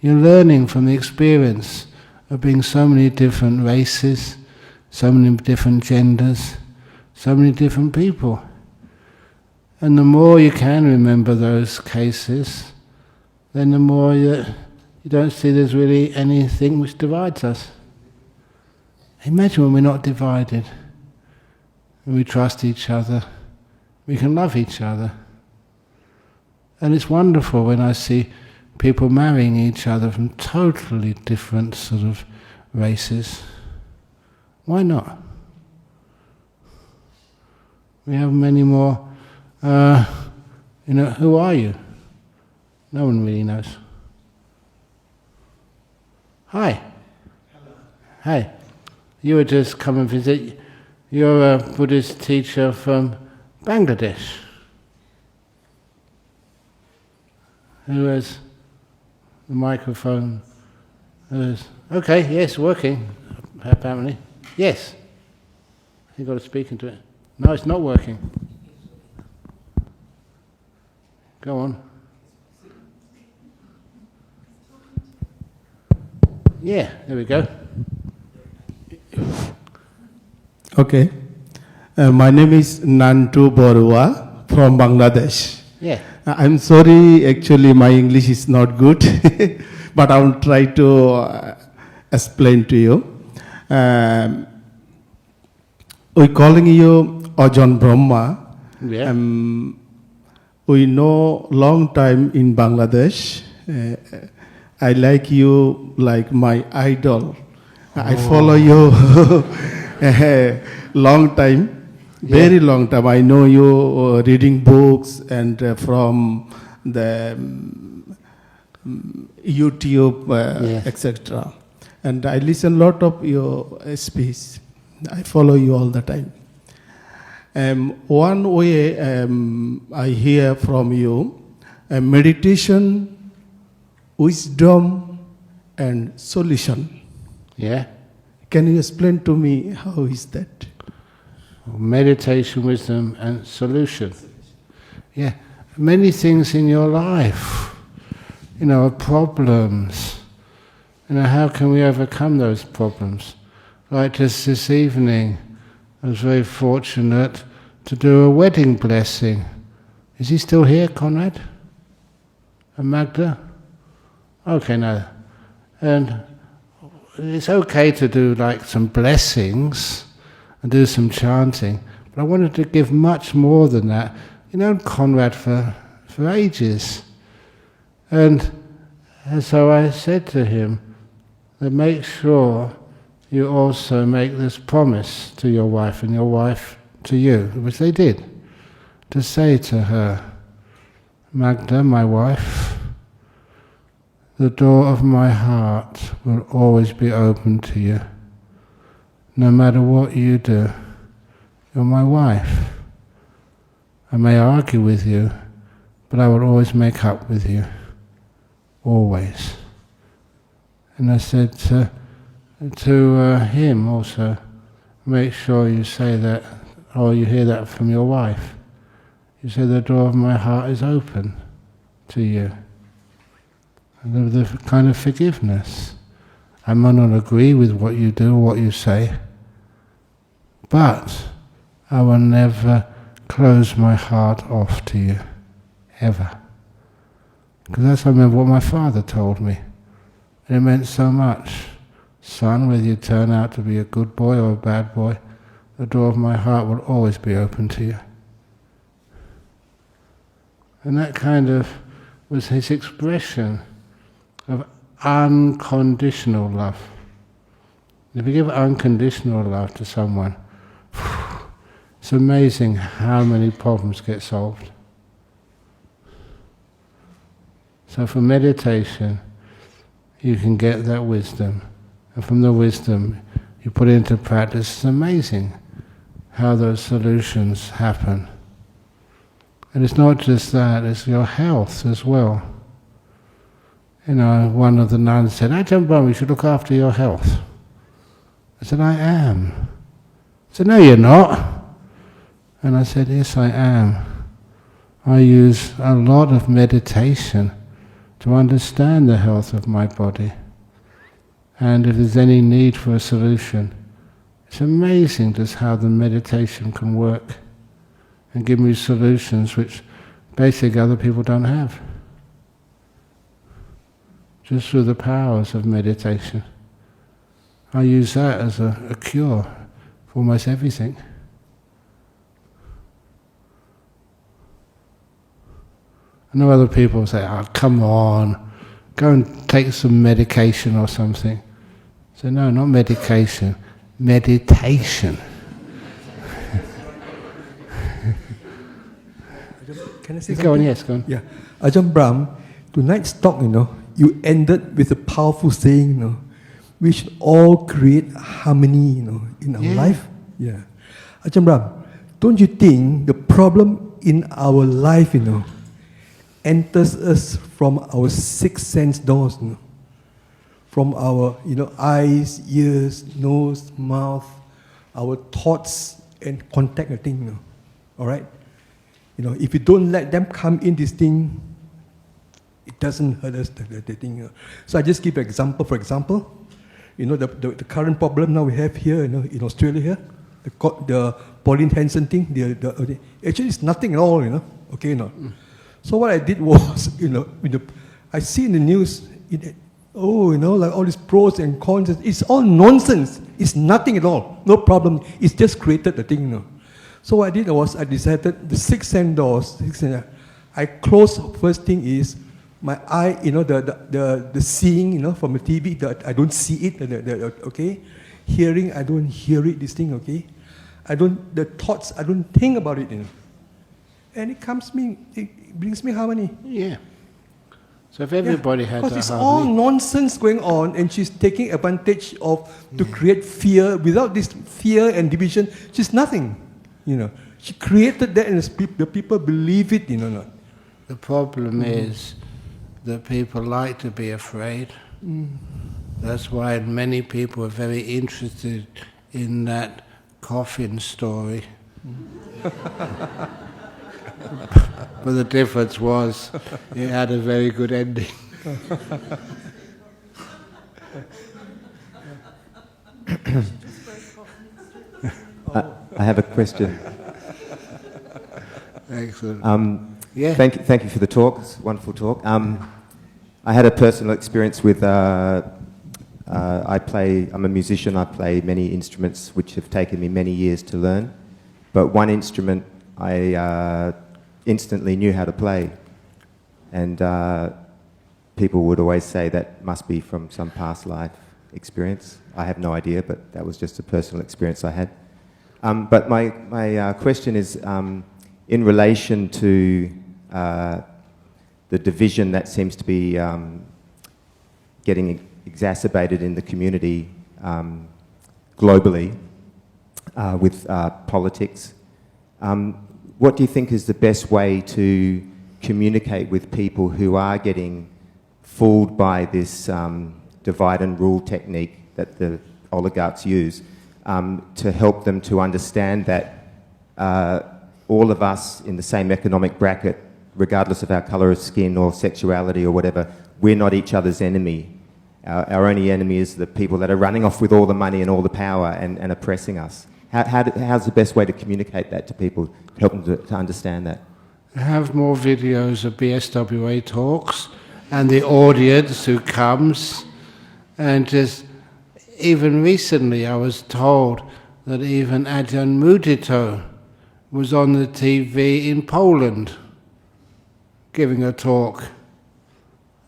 You're learning from the experience of being so many different races, so many different genders, so many different people. And the more you can remember those cases, then the more you don't see there's really anything which divides us. Imagine when we're not divided, and we trust each other, we can love each other. And it's wonderful when I see people marrying each other from totally different sort of races. Why not? We have many more, who are you? No one really knows. Hi. Hello. Hi. You were just come and visit. You're a Buddhist teacher from Bangladesh. Who has the microphone? Okay, yes, working, apparently. Yes. You've got to speak into it. No, it's not working. Go on. Yeah, there we go. Okay. My name is Nantu Borua from Bangladesh. Yeah. I'm sorry, actually my English is not good, but I will try to explain to you. We're calling you Ajahn Brahm. Yeah. We know long time in Bangladesh. I like you like my idol. I follow you a long time, very long time. I know you reading books and from the YouTube, etc. And I listen a lot of your speech. I follow you all the time. One way I hear from you, meditation, wisdom, and solution. Yeah. Can you explain to me how is that? Meditation, wisdom, and solution. Yeah. Many things in your life, are problems. How can we overcome those problems? Like just this evening, I was very fortunate to do a wedding blessing. Is he still here, Conrad? And Magda? Okay, no. And it's okay to do like some blessings and do some chanting, but I wanted to give much more than that. Conrad for ages. And so I said to him that make sure you also make this promise to your wife and your wife to you, which they did, to say to her, Magda, my wife, the door of my heart will always be open to you. No matter what you do, you're my wife. I may argue with you, but I will always make up with you. Always. And I said to him also, make sure you say that, or you hear that from your wife. You say the door of my heart is open to you. And the kind of forgiveness. I might not agree with what you do, what you say, but I will never close my heart off to you, ever. Because that's, I remember what my father told me. And it meant so much. Son, whether you turn out to be a good boy or a bad boy, the door of my heart will always be open to you. And that kind of was his expression of unconditional love. If you give unconditional love to someone, it's amazing how many problems get solved. So for meditation, you can get that wisdom. And from the wisdom, you put it into practice. It's amazing how those solutions happen. And it's not just that, it's your health as well. One of the nuns said, Ajahn Brahm, you should look after your health. I said, I am. I said, no, you're not. And I said, yes, I am. I use a lot of meditation to understand the health of my body. And if there's any need for a solution, it's amazing just how the meditation can work and give me solutions which basically other people don't have. Just through the powers of meditation. I use that as a cure for almost everything. I know other people say, oh, come on, go and take some medication or something. I say, no, not medication, meditation. Can I say something? Go on, yes, go on. Yeah. Ajahn Brahm, tonight's talk, you ended with a powerful saying, we should all create harmony, in our life. Yeah. Ajahn Brahm, don't you think the problem in our life, enters us from our six sense doors, from our, eyes, ears, nose, mouth, our thoughts and contact the thing, all right? If you don't let them come in this thing, it doesn't hurt us, the thing. So I just give an example. For example, the current problem now we have here, in Australia here, the Pauline Hanson thing, actually it's nothing at all, okay, So what I did was, I see in the news, like all these pros and cons, it's all nonsense. It's nothing at all, no problem. It's just created the thing, So what I did was, I decided the six sense doors, I closed, first thing is, my eye, the seeing, from the TV, I don't see it, okay? Hearing, I don't hear it, this thing, okay? The thoughts, I don't think about it, And it brings me harmony. Yeah. So if everybody had because that it's all harmony, nonsense going on, and she's taking advantage to create fear. Without this fear and division, she's nothing. She created that, and the people believe it. the problem is that people like to be afraid. That's why many people are very interested in that coffin story. But the difference was it had a very good ending. I have a question. Excellent. Yeah. Thank you for the talk. It's a wonderful talk. I had a personal experience with. I'm a musician. I play many instruments, which have taken me many years to learn. But one instrument I instantly knew how to play, and people would always say that must be from some past life experience. I have no idea, but that was just a personal experience I had. But my question is in relation to the division that seems to be getting exacerbated in the community globally with politics. What do you think is the best way to communicate with people who are getting fooled by this divide and rule technique that the oligarchs use, to help them to understand that all of us in the same economic bracket, regardless of our colour of skin or sexuality or whatever, we're not each other's enemy. Our only enemy is the people that are running off with all the money and all the power and oppressing us. How's the best way to communicate that to people, to help them to understand that? Have more videos of BSWA talks and the audience who comes, and just even recently I was told that even Ajahn Brahm was on the TV in Poland giving a talk.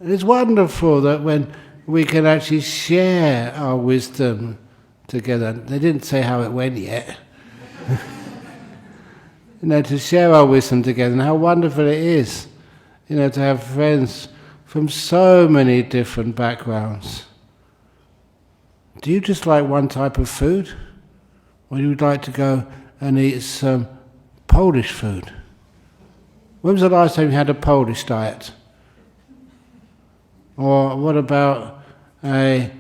And it's wonderful that when we can actually share our wisdom together. They didn't say how it went yet. To share our wisdom together, and how wonderful it is, to have friends from so many different backgrounds. Do you just like one type of food? Or you would like to go and eat some Polish food? When was the last time you had a Polish diet? Or what about a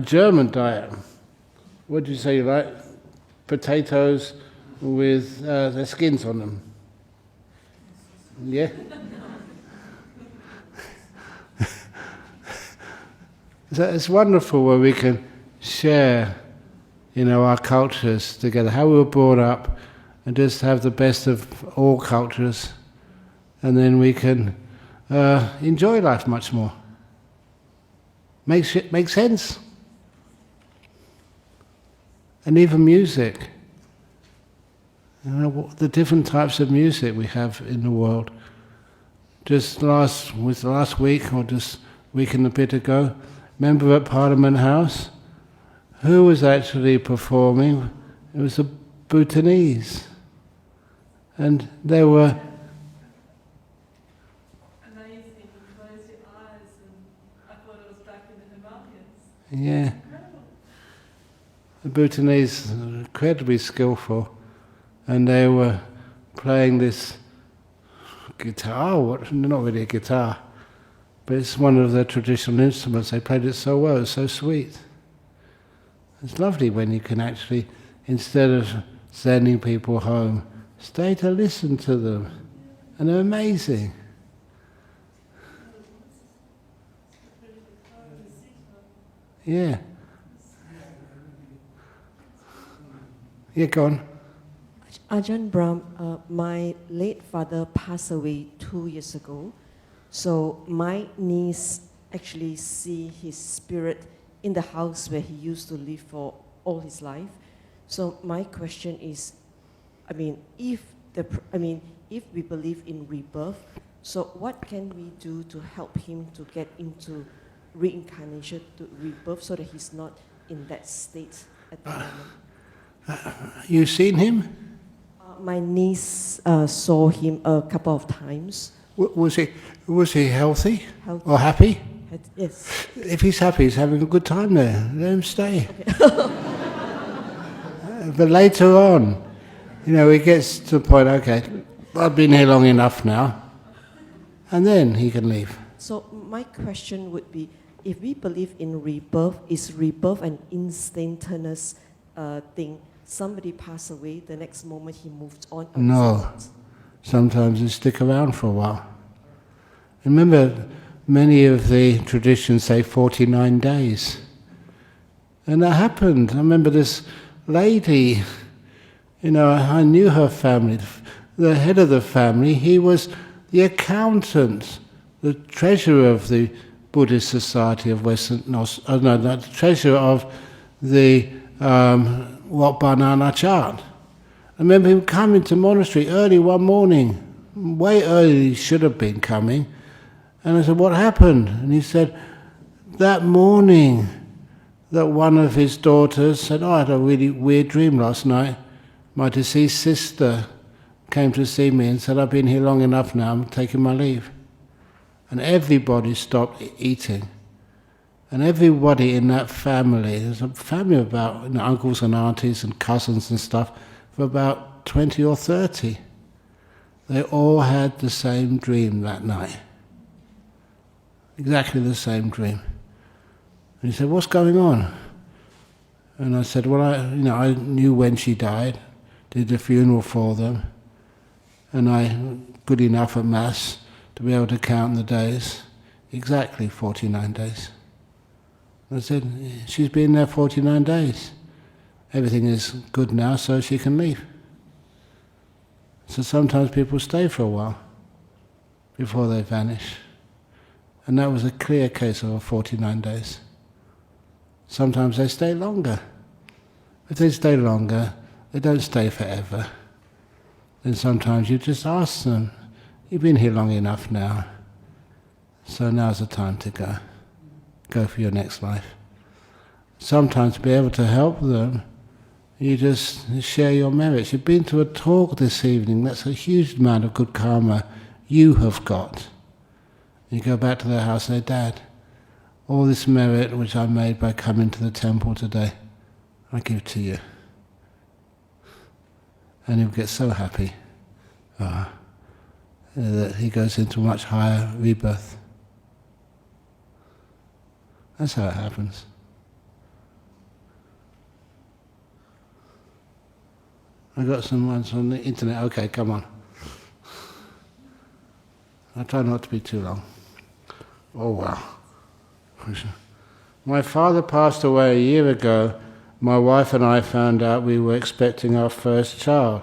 German diet? What did you say you like? Potatoes with their skins on them. Yeah? So it's wonderful where we can share, our cultures together, how we were brought up, and just have the best of all cultures, and then we can enjoy life much more. Makes sense? And even music. The different types of music we have in the world. Just last week, or just a week and a bit ago, remember at Parliament House, who was actually performing? It was the Bhutanese. And they were... Amazing, you close your eyes and I thought it was back in the Himalayas. Yeah. The Bhutanese are incredibly skillful, and they were playing this guitar, not really a guitar, but it's one of their traditional instruments. They played it so well, it's so sweet. It's lovely when you can actually, instead of sending people home, stay to listen to them, and they're amazing. Yeah. Yeah, go on. Ajahn Brahm, my late father passed away 2 years ago. So my niece actually see his spirit in the house where he used to live for all his life. So my question is, if we believe in rebirth, So what can we do to help him to get into reincarnation, to rebirth, so that he's not in that state at the moment? You seen him? My niece saw him a couple of times. Was he healthy? Healthy. Or happy? Yes. If he's happy, he's having a good time there. Let him stay. But later on, he gets to the point, okay, I've been here long enough now, and then he can leave. So my question would be, if we believe in rebirth, is rebirth an instantaneous thing? Somebody passed away, the next moment he moved on? No. Sometimes they stick around for a while. Remember, many of the traditions say 49 days. And that happened. I remember this lady, I knew her family. The head of the family, he was the accountant, the treasurer of the Buddhist Society of Western, the treasurer of the Wat Banana Chart. I remember him coming to monastery early one morning, way early he should have been coming. And I said, what happened? And he said, that morning that one of his daughters said, I had a really weird dream last night. My deceased sister came to see me and said, I've been here long enough now, I'm taking my leave. And everybody stopped eating. And everybody in that family, there's a family of about uncles and aunties and cousins and stuff, for about 20 or 30. They all had the same dream that night. Exactly the same dream. And he said, what's going on? And I said, well, I knew when she died, did the funeral for them, and I good enough at Mass to be able to count the days, exactly 49 days. I said, she's been there 49 days. Everything is good now, so she can leave. So sometimes people stay for a while before they vanish. And that was a clear case of 49 days. Sometimes they stay longer. If they stay longer, they don't stay forever. Then sometimes you just ask them, you've been here long enough now, so now's the time to go. Go for your next life. Sometimes to be able to help them, you just share your merits. You've been to a talk this evening, that's a huge amount of good karma you have got. You go back to their house and say, Dad, all this merit which I made by coming to the temple today, I give to you. And he'll get so happy that he goes into a much higher rebirth. That's how it happens. I got some ones on the internet. Okay, come on. I'll try not to be too long. Oh, wow. My father passed away a year ago. My wife and I found out we were expecting our first child.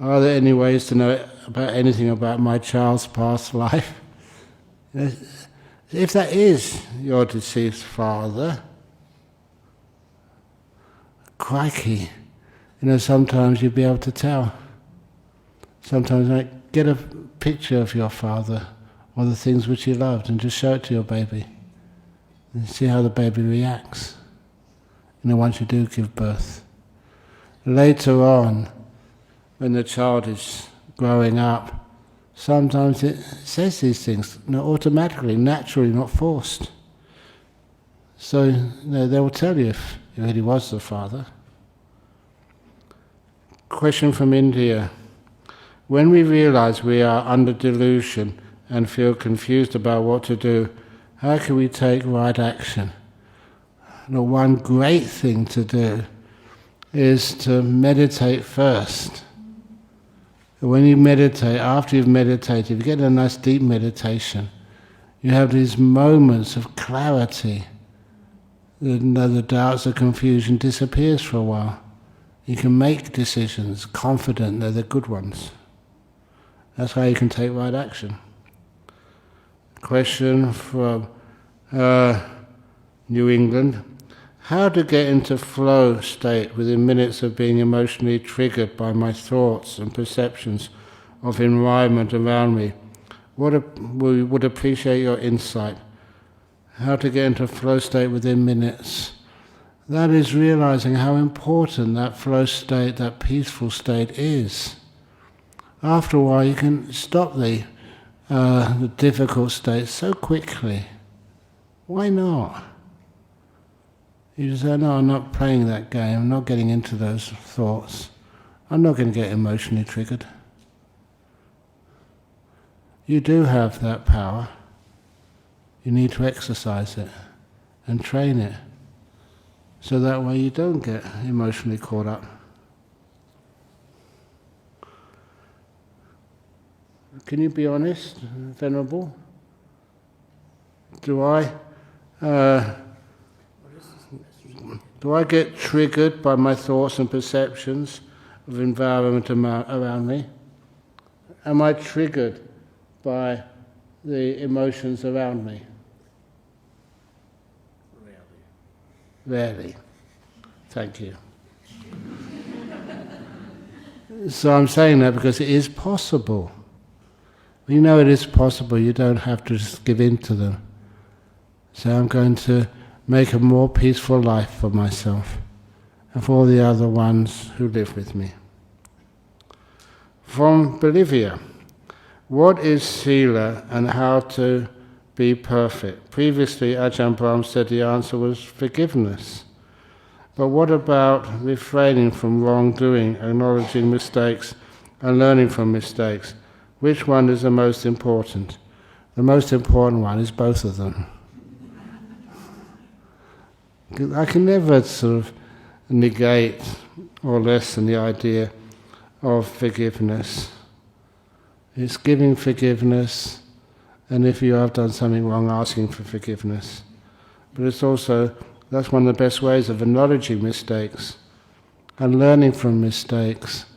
Are there any ways to know anything about my child's past life? If that is your deceased father, crikey, sometimes you'll be able to tell. Sometimes get a picture of your father or the things which he loved and just show it to your baby and see how the baby reacts. Once you do give birth. Later on, when the child is growing up, sometimes it says these things automatically, naturally, not forced. So they will tell you if it really was the father. Question from India. When we realize we are under delusion and feel confused about what to do, how can we take right action? One great thing to do is to meditate first. When you meditate, after you've meditated, you get a nice deep meditation, you have these moments of clarity. The doubts, the confusion disappears for a while. You can make decisions, confident they're the good ones. That's how you can take right action. Question from New England. How to get into flow state within minutes of being emotionally triggered by my thoughts and perceptions of environment around me, we would appreciate your insight. How to get into a flow state within minutes. That is realizing how important that flow state, that peaceful state is. After a while you can stop the difficult states so quickly. Why not? You just say, no, I'm not playing that game, I'm not getting into those thoughts. I'm not going to get emotionally triggered. You do have that power. You need to exercise it and train it, so that way you don't get emotionally caught up. Can you be honest, Venerable? Do I get triggered by my thoughts and perceptions of environment around me? Am I triggered by the emotions around me? Rarely. Thank you. So I'm saying that because it is possible. You know it is possible, you don't have to just give in to them. So I'm going to make a more peaceful life for myself and for all the other ones who live with me. From Bolivia, what is Sila and how to be perfect? Previously, Ajahn Brahm said the answer was forgiveness. But what about refraining from wrongdoing, acknowledging mistakes and learning from mistakes? Which one is the most important? The most important one is both of them. I can never sort of negate or lessen the idea of forgiveness. It's giving forgiveness, and if you have done something wrong, asking for forgiveness. But it's also, that's one of the best ways of acknowledging mistakes and learning from mistakes.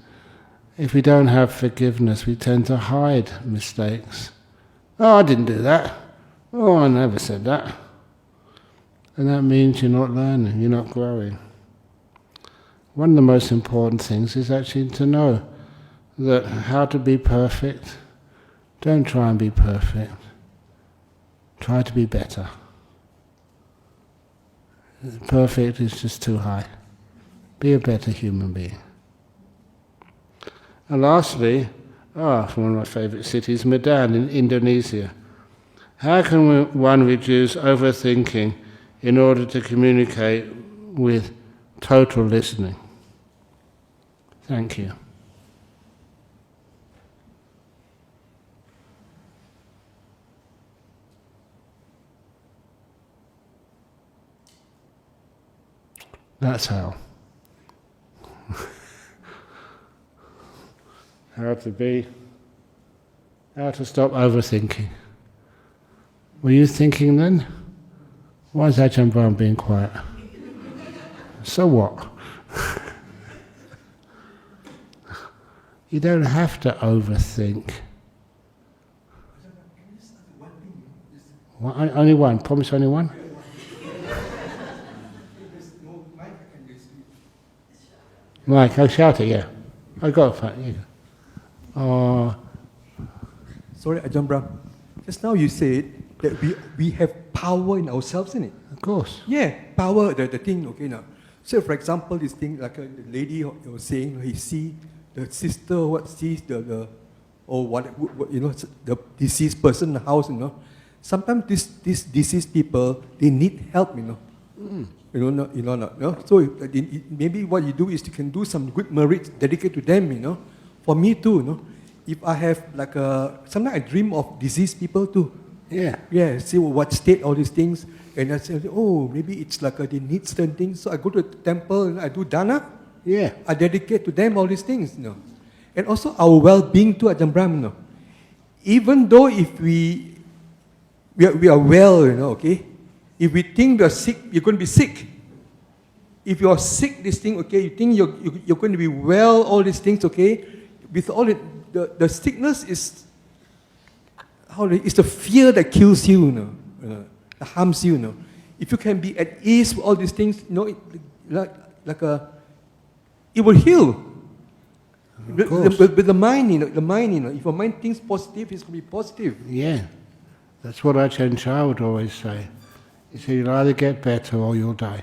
If we don't have forgiveness, we tend to hide mistakes. Oh, I didn't do that. Oh, I never said that. And that means you're not learning, you're not growing. One of the most important things is actually to know that how to be perfect. Don't try and be perfect. Try to be better. Perfect is just too high. Be a better human being. And lastly, from one of my favourite cities, Medan in Indonesia. How can one reduce overthinking in order to communicate with total listening? Thank you. That's how. How to stop overthinking. Were you thinking then? Why is Ajahn Brahm being quiet? So what? You don't have to overthink. Only one? Promise only one? Mike, I'll shout it, yeah. I got it. Sorry, Ajahn Brahm. Just now you said that we have power in ourselves, isn't it? Of course. Yeah, power, the thing, okay now. So for example, this thing, like the lady was saying, he see the sister, sees the deceased person in the house, Sometimes these deceased people, they need help, So maybe what you do is you can do some good merits dedicated to them, For me too, If I have sometimes I dream of deceased people too. Yeah. Yeah, see what state all these things. And I say, maybe it's they need certain things. So I go to the temple and I do dana. Yeah. I dedicate to them all these things, And also our well-being too, Ajahn Brahm, Even though if we are well, okay? If we think we are sick, you're going to be sick. If you are sick, this thing, okay, you think you're going to be well, all these things, okay? With all the sickness is it's the fear that kills you, that harms you, If you can be at ease with all these things, it will heal. course. With the mind, if your mind thinks positive, it's going to be positive. Yeah, that's what Ajahn Chah would always say. He said, you'll either get better or you'll die.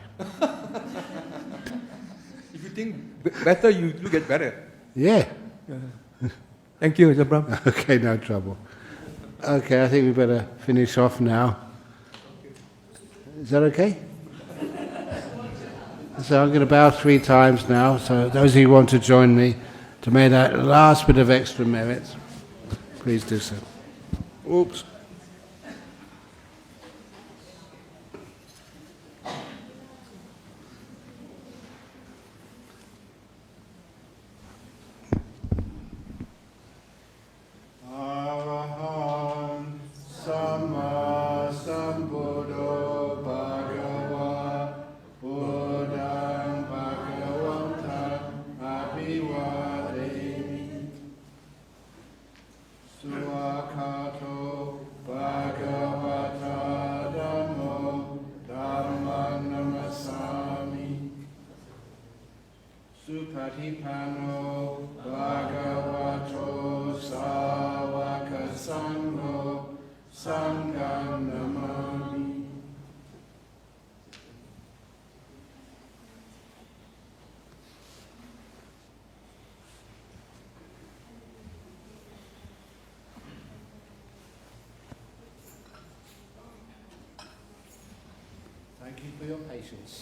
If you think better, you get better. Yeah. Thank you, Ajahn Brahm. Okay, no trouble. Okay, I think we better finish off now. Is that okay? So I'm going to bow 3 times now, so those of you who want to join me to make that last bit of extra merit, please do so. Oops. Arahato Samma Sambuddho Bhagava Buddhang Bhagavanta Abhivademi Suakato Bhagavata Dhammo Dhammanamasami Supatipano Bhagavato Sāvaka Sangho Sangham Namami. Thank you for your patience.